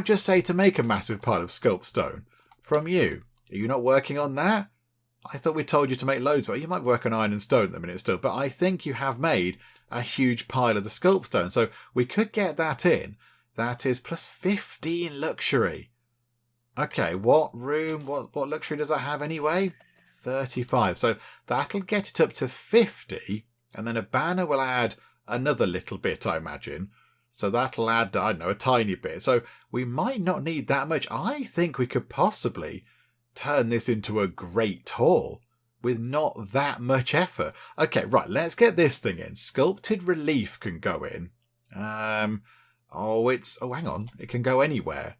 just say to make a massive pile of sculpstone from you? Are you not working on that? I thought we told you to make loads of it. You might work on iron and stone at the minute still, but I think you have made a huge pile of the sculpstone. So we could get that in. That is plus 15 luxury. Okay, what room, what luxury does that have anyway? 35. So that'll get it up to 50. And then a banner will add another little bit, I imagine. So that'll add, I don't know, a tiny bit. So we might not need that much. I think we could possibly turn this into a great hall with not that much effort. Okay, right, let's get this thing in. Sculpted relief can go in. Hang on. It can go anywhere.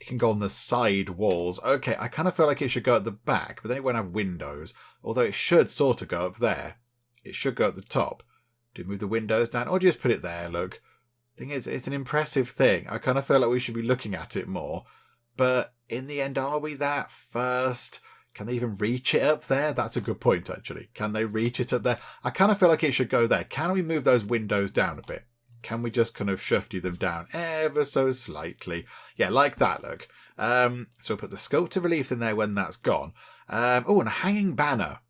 It can go on the side walls. Okay, I kind of feel like it should go at the back, but then it won't have windows. Although it should sort of go up there. It should go at the top. Do we move the windows down? Or just put it there, look. Thing is, it's an impressive thing. I kind of feel like we should be looking at it more. But in the end, are we that first? Can they even reach it up there? That's a good point, actually. Can they reach it up there? I kind of feel like it should go there. Can we move those windows down a bit? Can we just kind of shufty them down ever so slightly? Yeah, like that, look. So we'll put the sculpted relief in there when that's gone. And a hanging banner.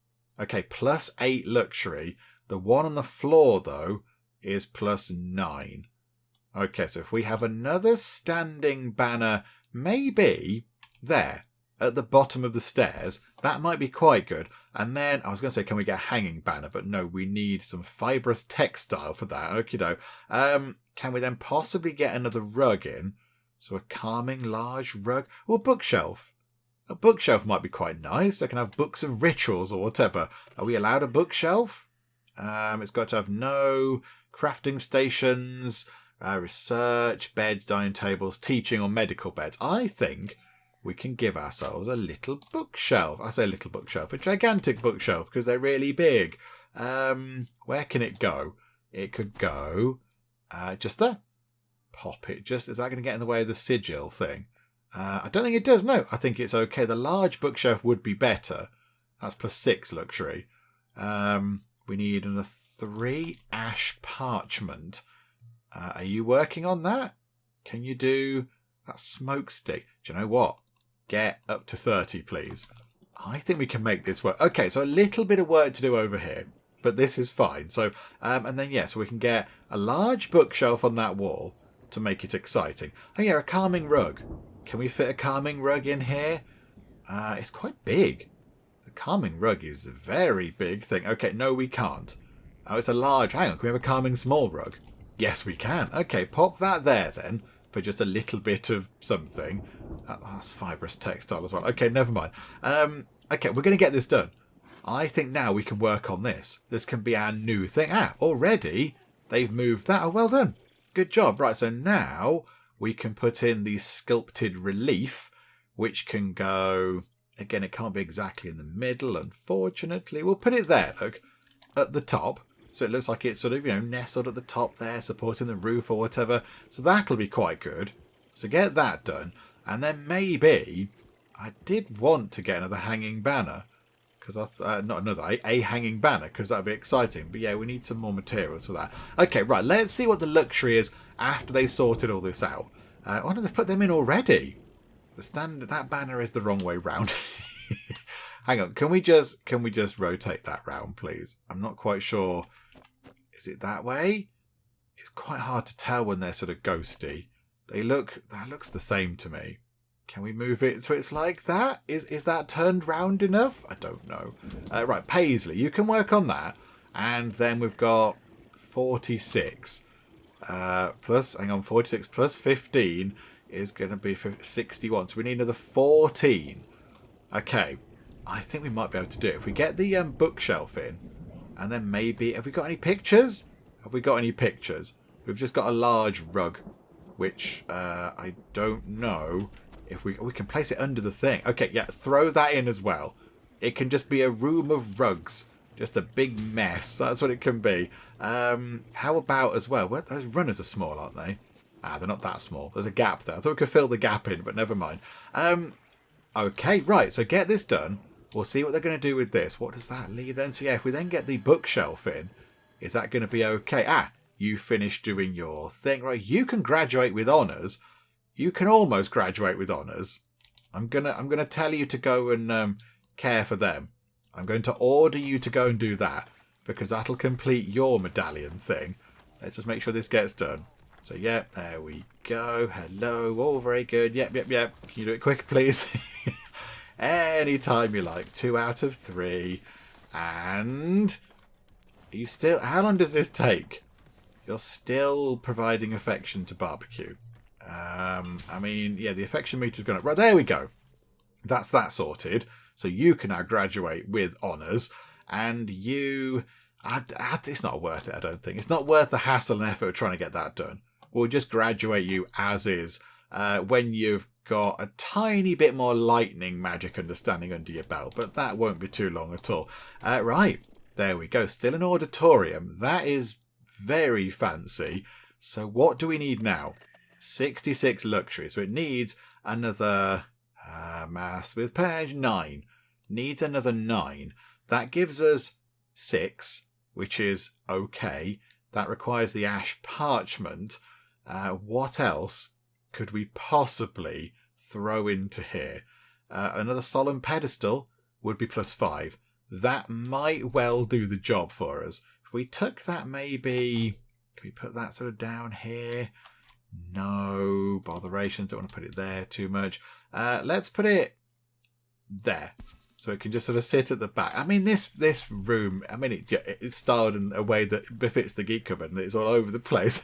Okay, plus 8 luxury. The one on the floor, though, is plus 9. Okay, so if we have another standing banner, maybe there, at the bottom of the stairs, that might be quite good. And then, I was going to say, can we get a hanging banner? But no, we need some fibrous textile for that. Okie-doke. Can we then possibly get another rug in? So a calming large rug. Or bookshelf. A bookshelf might be quite nice. I can have books of rituals or whatever. Are we allowed a bookshelf? It's got to have no crafting stations, research, beds, dining tables, teaching or medical beds. I think we can give ourselves a little bookshelf. I say a little bookshelf, a gigantic bookshelf, because they're really big. Where can it go? It could go just there. Pop it just. Is that going to get in the way of the sigil thing? I don't think it does. No, I think it's okay. The large bookshelf would be better. That's +6 luxury. We need another 3 ash parchment. Are you working on that? Can you do that smoke stick? Do you know what? Get up to 30, please. I think we can make this work. Okay, so a little bit of work to do over here, but this is fine. So, and then, so we can get a large bookshelf on that wall to make it exciting. Oh, yeah, a calming rug. Can we fit a calming rug in here? It's quite big. The calming rug is a very big thing. Okay, no, we can't. Oh, it's a large... Hang on, can we have a calming small rug? Yes, we can. Okay, pop that there then for just a little bit of something. That's fibrous textile as well. Okay, never mind. Okay, we're going to get this done. I think now we can work on this. This can be our new thing. Already they've moved that. Oh, well done. Good job. Right, so now we can put in the sculpted relief, which can go... Again, it can't be exactly in the middle, unfortunately. We'll put it there, look, at the top. So it looks like it's sort of, nestled at the top there, supporting the roof or whatever. So that'll be quite good. So get that done. And then maybe... I did want to get another hanging banner. Because not another, a hanging banner, because that'd be exciting. But yeah, we need some more materials for that. Okay, right, let's see what the luxury is after they sorted all this out. Why don't they put them in already? That banner is the wrong way round. Hang on, can we just rotate that round, please? I'm not quite sure. Is it that way? It's quite hard to tell when they're sort of ghosty. That looks the same to me. Can we move it so it's like that? Is that turned round enough? I don't know. Right, Paisley, you can work on that. And then we've got 46. Plus, hang on, 46 plus 15 is going to be 61. So we need another 14. Okay, I think we might be able to do it. If we get the bookshelf in, and then maybe... Have we got any pictures? Have we got any pictures? We've just got a large rug, which I don't know if we can place it under the thing. Okay, yeah, throw that in as well. It can just be a room of rugs. Just a big mess. That's what it can be. How about as well... Those runners are small, aren't they? They're not that small. There's a gap there. I thought we could fill the gap in, but never mind. Okay, right. So get this done. We'll see what they're going to do with this. What does that leave then? So yeah, if we then get the bookshelf in, is that going to be okay? You finished doing your thing. Right, you can graduate with honours. You can almost graduate with honours. I'm gonna tell you to go and care for them. I'm going to order you to go and do that, because that'll complete your medallion thing. Let's just make sure this gets done. So, yep, there we go. Hello. All very good. Yep. Can you do it quick, please? Anytime you like. 2 out of 3. And... Are you still... How long does this take? You're still providing affection to barbecue. I mean, yeah, the affection meter's gone up. Right, there we go. That's that sorted. So you can now graduate with honours. And you... it's not worth it, I don't think. It's not worth the hassle and effort of trying to get that done. We'll just graduate you as is when you've got a tiny bit more lightning magic understanding under your belt. But that won't be too long at all. Right, there we go. Still an auditorium. That is very fancy. So what do we need now? 66 luxury. So it needs another mass with page 9. Needs another 9. That gives us 6, which is okay. That requires the ash parchment. What else could we possibly throw into here? Another solemn pedestal would be +5. That might well do the job for us. If we took that, maybe... Can we put that sort of down here? No. Botherations. Don't want to put it there too much. Let's put it there. So it can just sort of sit at the back. I mean, this room, I mean, it's styled in a way that befits the Geek Cupboard, and it's all over the place.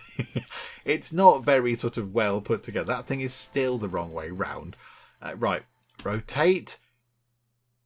It's not very sort of well put together. That thing is still the wrong way round. Right, rotate,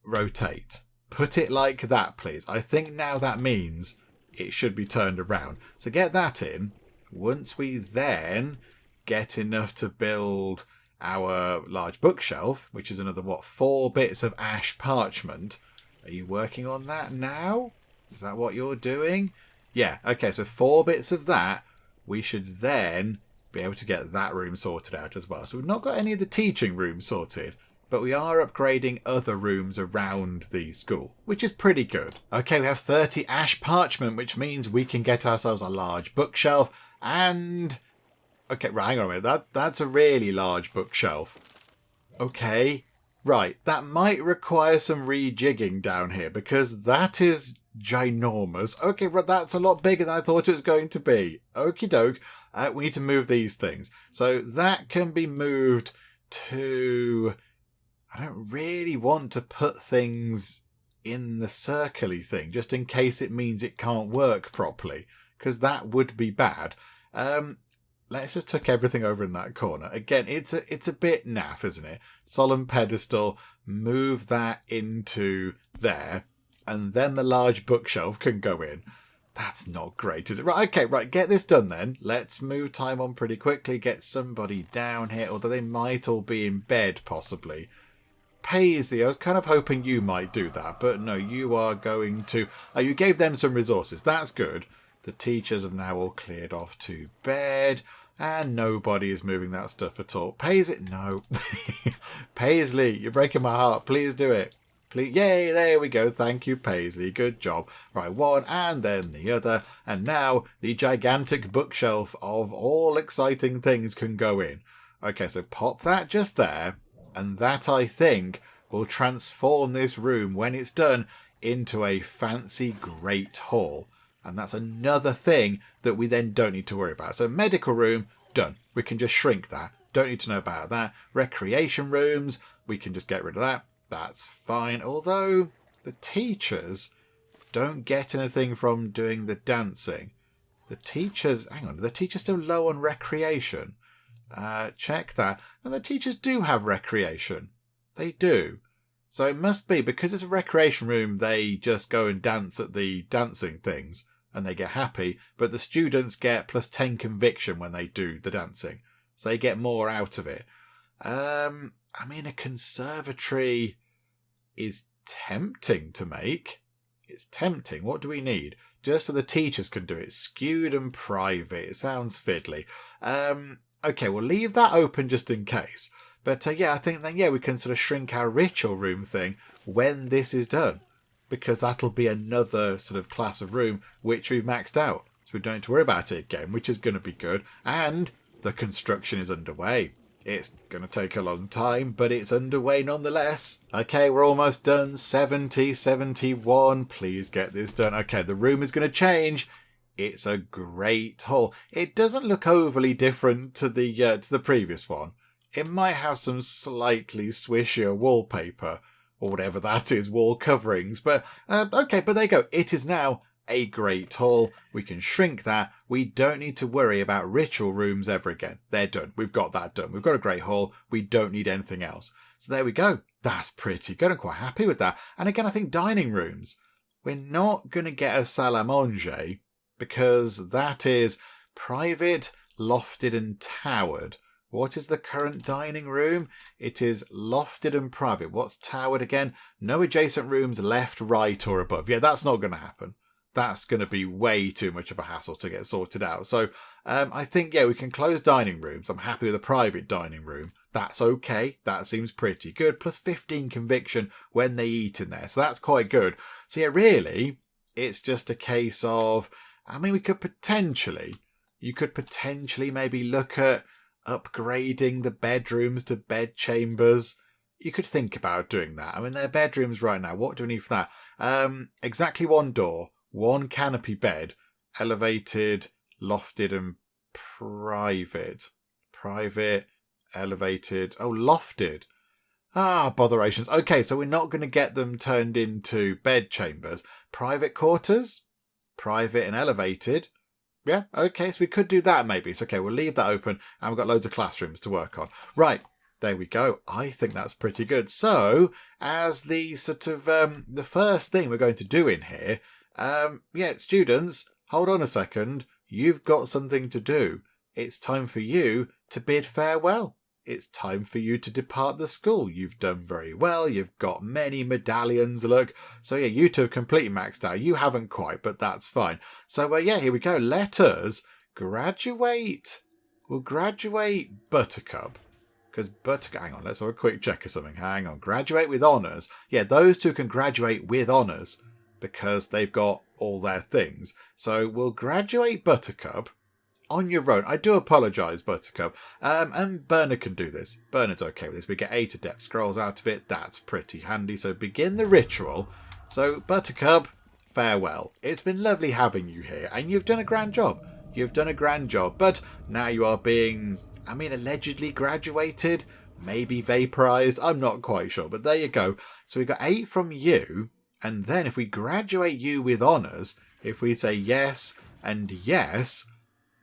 rotate. Put it like that, please. I think now that means it should be turned around. So get that in. Once we then get enough to build our large bookshelf, which is another, 4 bits of ash parchment. Are you working on that now? Is that what you're doing? Yeah, okay, so 4 bits of that. We should then be able to get that room sorted out as well. So we've not got any of the teaching rooms sorted, but we are upgrading other rooms around the school, which is pretty good. Okay, we have 30 ash parchment, which means we can get ourselves a large bookshelf and... Okay, right, hang on a minute. That's a really large bookshelf. Okay, right. That might require some rejigging down here because that is ginormous. Okay, right, that's a lot bigger than I thought it was going to be. Okie doke. We need to move these things. So that can be moved to... I don't really want to put things in the circle-y thing just in case it means it can't work properly because that would be bad. Let's just tuck everything over in that corner. Again, it's a bit naff, isn't it? Solemn pedestal, move that into there, and then the large bookshelf can go in. That's not great, is it? Right, okay, right, get this done then. Let's move time on pretty quickly, get somebody down here, although they might all be in bed, possibly. Paisley, I was kind of hoping you might do that, but no, you are going to... Oh, you gave them some resources. That's good. The teachers have now all cleared off to bed, and nobody is moving that stuff at all. Paisley, no. Paisley, you're breaking my heart. Please do it. Please. Yay, there we go. Thank you, Paisley. Good job. Right, one and then the other. And now the gigantic bookshelf of all exciting things can go in. Okay, so pop that just there, and that, I think, will transform this room, when it's done, into a fancy great hall. And that's another thing that we then don't need to worry about. So medical room, done. We can just shrink that. Don't need to know about that. Recreation rooms, we can just get rid of that. That's fine. Although the teachers don't get anything from doing the dancing. The teachers, hang on, are the teachers still low on recreation? Check that. And the teachers do have recreation. They do. So it must be, because it's a recreation room, they just go and dance at the dancing things. And they get happy, but the students get +10 conviction when they do the dancing. So they get more out of it. I mean, a conservatory is tempting to make. It's tempting. What do we need? Just so the teachers can do it. Skewed and private. It sounds fiddly. Okay, we'll leave that open just in case. But yeah, I think then, yeah, we can sort of shrink our ritual room thing when this is done. Because that'll be another sort of class of room which we've maxed out. So we don't have to worry about it again, which is going to be good. And the construction is underway. It's going to take a long time, but it's underway nonetheless. Okay, we're almost done. 70, 71. Please get this done. Okay, the room is going to change. It's a great hall. It doesn't look overly different to the previous one. It might have some slightly swishier wallpaper, or whatever that is, wall coverings. But, okay, but there you go. It is now a great hall. We can shrink that. We don't need to worry about ritual rooms ever again. They're done. We've got that done. We've got a great hall. We don't need anything else. So there we go. That's pretty good. I'm quite happy with that. And again, I think dining rooms. We're not going to get a salle à manger because that is private, lofted and towered. What is the current dining room? It is lofted and private. What's towered again? No adjacent rooms left, right or above. Yeah, that's not going to happen. That's going to be way too much of a hassle to get sorted out. So I think, yeah, we can close dining rooms. I'm happy with a private dining room. That's okay. That seems pretty good. +15 conviction when they eat in there. So that's quite good. So yeah, really, it's just a case of, I mean, you could potentially maybe look at upgrading the bedrooms to bed chambers. You could think about doing that. I mean, they're bedrooms right now. What do we need for that? Exactly one door, one canopy bed, elevated, lofted and private. Private, elevated, lofted. Botherations. Okay, so we're not going to get them turned into bed chambers. Private quarters, private and elevated. Yeah, okay, so we could do that maybe. So, okay, we'll leave that open and we've got loads of classrooms to work on. Right, There we go. I think that's pretty good. So, as the sort of the first thing we're going to do in here, students, hold on a second. You've got something to do. It's time for you to bid farewell. It's time for you to depart the school. You've done very well. You've got many medallions, look. So, yeah, you two have completely maxed out. You haven't quite, but that's fine. So, here we go. Let us graduate. We'll graduate Buttercup. Because Buttercup... Hang on, let's have a quick check of something. Hang on. Graduate with honours. Yeah, those two can graduate with honours because they've got all their things. So, we'll graduate Buttercup. On your own. I do apologise, Buttercup. And Bernard can do this. Bernard's okay with this. We get 8 adept scrolls out of it. That's pretty handy. So begin the ritual. So, Buttercup, farewell. It's been lovely having you here. And you've done a grand job. You've done a grand job. But now you are being, allegedly graduated. Maybe vaporised. I'm not quite sure. But there you go. So we got 8 from you. And then if we graduate you with honours, if we say yes and yes...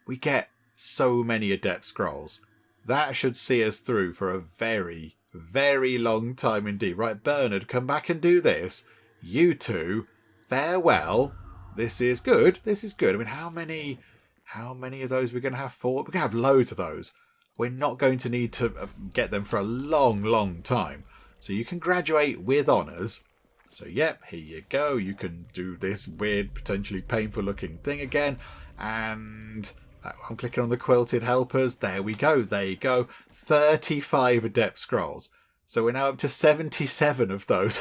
we get so many adept scrolls. That should see us through for a very, very long time indeed. Right, Bernard, come back and do this. You two, farewell. This is good. This is good. How many of those we're going to have? 4? We're going to have loads of those. We're not going to need to get them for a long, long time. So you can graduate with honours. So, yep, here you go. You can do this weird, potentially painful looking thing again. And... I'm clicking on the Quilted helpers. There we go. There you go. 35 adept scrolls. So we're now up to 77 of those.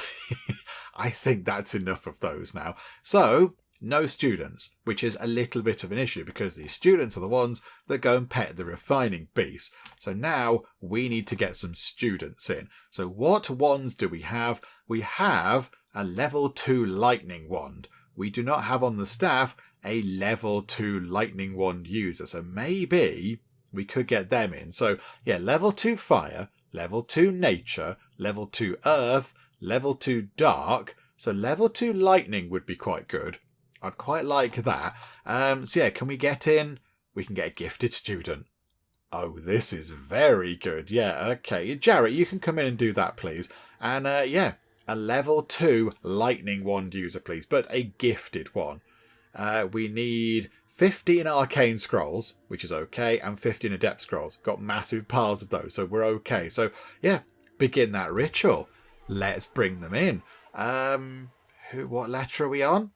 I think that's enough of those now. So, no students, which is a little bit of an issue because the students are the ones that go and pet the refining beast. So now we need to get some students in. So what wands do we have? We have a level 2 lightning wand. We do not have on the staff a level 2 lightning wand user. So maybe we could get them in. So yeah, level 2 fire, level 2 nature, level 2 earth, level 2 dark. So level 2 lightning would be quite good. I'd quite like that. So yeah, can we get in? We can get a gifted student. Oh, this is very good. Yeah, okay. Jarrett, you can come in and do that, please. And yeah, a level 2 lightning wand user, please. But a gifted one. We need 15 arcane scrolls, which is okay, and 15 adept scrolls. Got massive piles of those, so we're okay. So, yeah, begin that ritual. Let's bring them in. What letter are we on?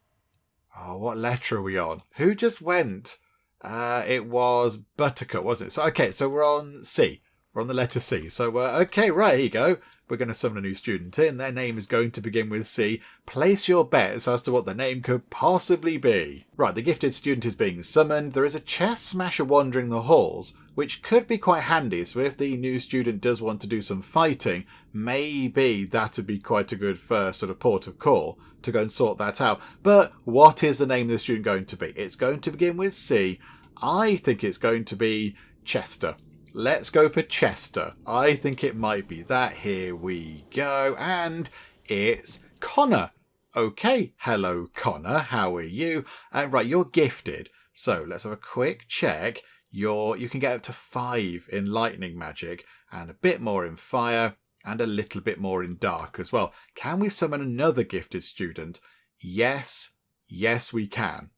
Oh, what letter are we on? Who just went? It was Buttercup, wasn't it? So, okay, so we're on C. We're on the letter C. So, okay, right, here you go. We're going to summon a new student in. Their name is going to begin with C. Place your bets as to what the name could possibly be. Right, the gifted student is being summoned. There is a chess smasher wandering the halls, which could be quite handy. So if the new student does want to do some fighting, maybe that would be quite a good first sort of port of call to go and sort that out. But what is the name of the student going to be? It's going to begin with C. I think it's going to be Chester. Let's go for Chester. I think it might be that. Here we go. And it's Connor. Okay. Hello, Connor. How are you? Right, you're gifted. So let's have a quick check. You can get up to 5 in lightning magic and a bit more in fire and a little bit more in dark as well. Can we summon another gifted student? Yes. Yes, we can.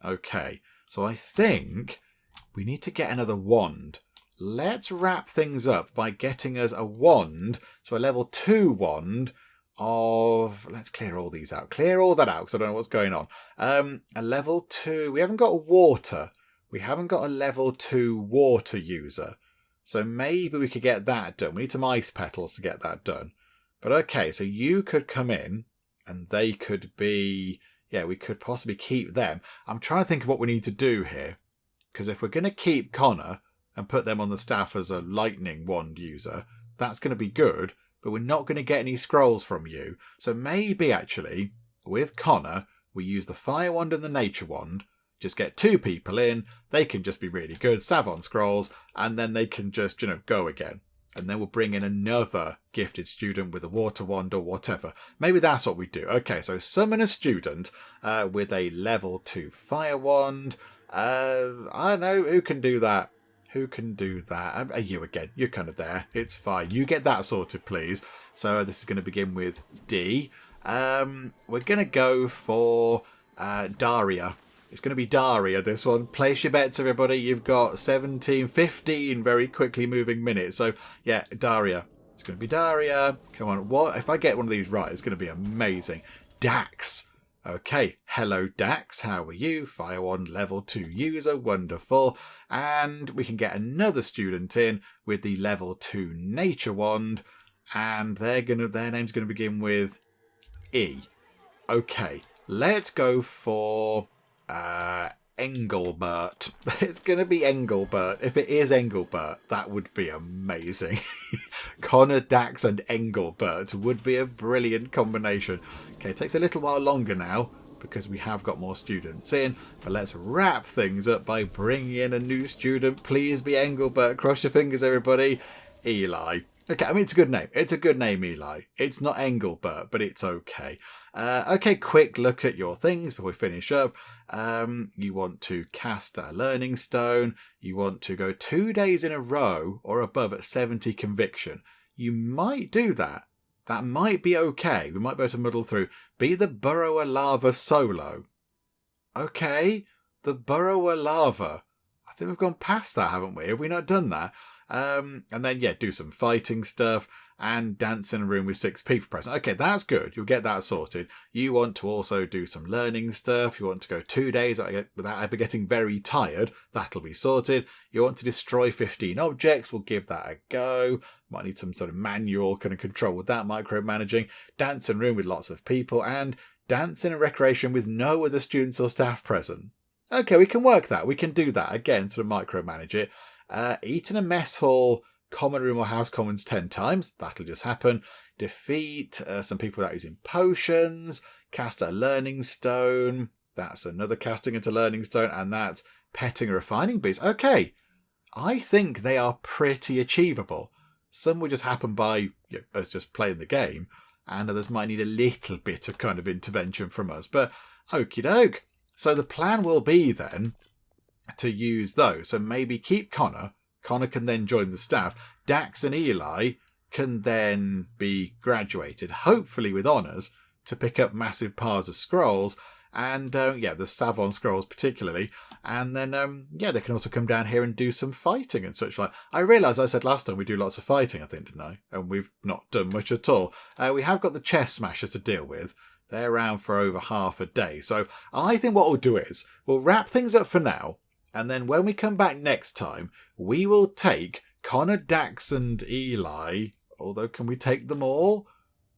Okay. So I think we need to get another wand. Let's wrap things up by getting us a wand, so a level 2 wand of... Let's clear all these out. Clear all that out because I don't know what's going on. A level 2... We haven't got a water. We haven't got a level 2 water user. So maybe we could get that done. We need some ice petals to get that done. But okay, so you could come in and they could be... Yeah, we could possibly keep them. I'm trying to think of what we need to do here. Because if we're going to keep Connor and put them on the staff as a lightning wand user, that's going to be good, but we're not going to get any scrolls from you. So maybe, actually, with Connor, we use the fire wand and the nature wand, just get 2 people in, they can just be really good, Savon scrolls, and then they can just, go again. And then we'll bring in another gifted student with a water wand or whatever. Maybe that's what we do. Okay, so summon a student with a level 2 fire wand. I don't know, who can do that? Who can do that? You again. You're kind of there. It's fine. You get that sorted, please. So this is going to begin with D. We're going to go for Daria. It's going to be Daria, this one. Place your bets, everybody. You've got 15 very quickly moving minutes. So, yeah, Daria. It's going to be Daria. Come on. What? If I get one of these right, it's going to be amazing. Dax. Okay. Hello, Dax. How are you? Fire 1 level 2 user. Wonderful. And we can get another student in with the level 2 nature wand. And their name's going to begin with E. Okay. Let's go for Engelbert. It's going to be Engelbert. If it is Engelbert, that would be amazing. Connor, Dax and Engelbert would be a brilliant combination. Okay, it takes a little while longer now because we have got more students in, but let's wrap things up by bringing in a new student. Please be Engelbert. Cross your fingers, everybody. Eli. Okay, I mean, it's a good name. It's a good name, Eli. It's not Engelbert, but it's okay. Okay, quick look at your things before we finish up. You want to cast a learning stone. You want to go 2 days in a row or above at 70 conviction. You might do that. That might be okay. We might be able to muddle through. Be the Burrower Lava solo. Okay, the Burrower Lava. I think we've gone past that, haven't we? Have we not done that? And then, yeah, do some fighting stuff and dance in a room with 6 people present. Okay, that's good. You'll get that sorted. You want to also do some learning stuff. You want to go 2 days without ever getting very tired. That'll be sorted. You want to destroy 15 objects. We'll give that a go. Might need some sort of manual kind of control with that, micromanaging. Dance in a room with lots of people. And dance in a recreation with no other students or staff present. Okay, we can work that. We can do that. Again, sort of micromanage it. Eat in a mess hall, common room or house commons 10 times. That'll just happen. Defeat some people without using potions. Cast a learning stone. That's another casting into learning stone. And that's petting a refining beast. Okay. I think they are pretty achievable. Some will just happen by us just playing the game. And others might need a little bit of kind of intervention from us. But okie doke. So the plan will be then to use those. So maybe keep Connor. Connor can then join the staff. Dax and Eli can then be graduated, hopefully with honours, to pick up massive piles of scrolls. And, the Savon scrolls particularly. And then, they can also come down here and do some fighting and such like. I realise I said last time we do lots of fighting, I think, didn't I? And we've not done much at all. We have got the chest smasher to deal with. They're around for over half a day. So I think what we'll do is we'll wrap things up for now. And then when we come back next time, we will take Connor, Dax and Eli. Although, can we take them all?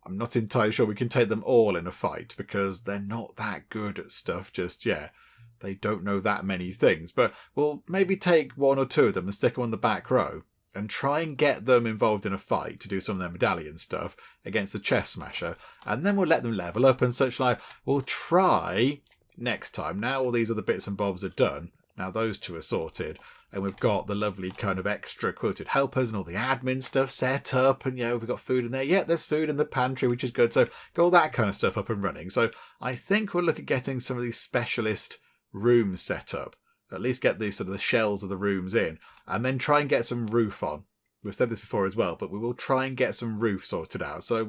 I'm not entirely sure we can take them all in a fight because they're not that good at stuff just yet. They don't know that many things. But we'll maybe take 1 or 2 of them and stick them on the back row and try and get them involved in a fight to do some of their medallion stuff against the chest smasher. And then we'll let them level up and such like. We'll try next time. Now all these other bits and bobs are done. Now those 2 are sorted, and we've got the lovely kind of extra quilted helpers and all the admin stuff set up, and we've got food in there. Yeah, there's food in the pantry, which is good. So got all that kind of stuff up and running. So I think we'll look at getting some of these specialist rooms set up. At least get these sort of the shells of the rooms in, and then try and get some roof on. We've said this before as well, but we will try and get some roof sorted out. So,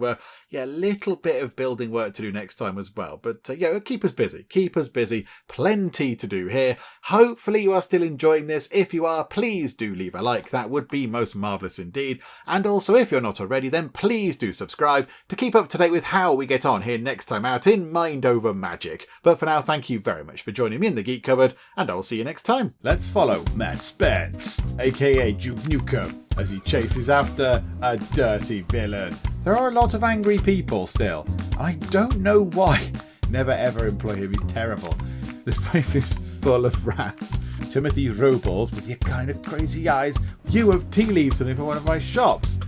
a little bit of building work to do next time as well. But, keep us busy. Keep us busy. Plenty to do here. Hopefully you are still enjoying this. If you are, please do leave a like. That would be most marvellous indeed. And also, if you're not already, then please do subscribe to keep up to date with how we get on here next time out in Mind Over Magic. But for now, thank you very much for joining me in the Geek Cupboard, and I'll see you next time. Let's follow Matt Spence, aka Duke Nukem, as he chases after a dirty villain. There are a lot of angry people still. I don't know why. Never ever employ him, he's terrible. This place is full of rats. Timothy Robles with your kind of crazy eyes. You have tea leaves in it for one of my shops.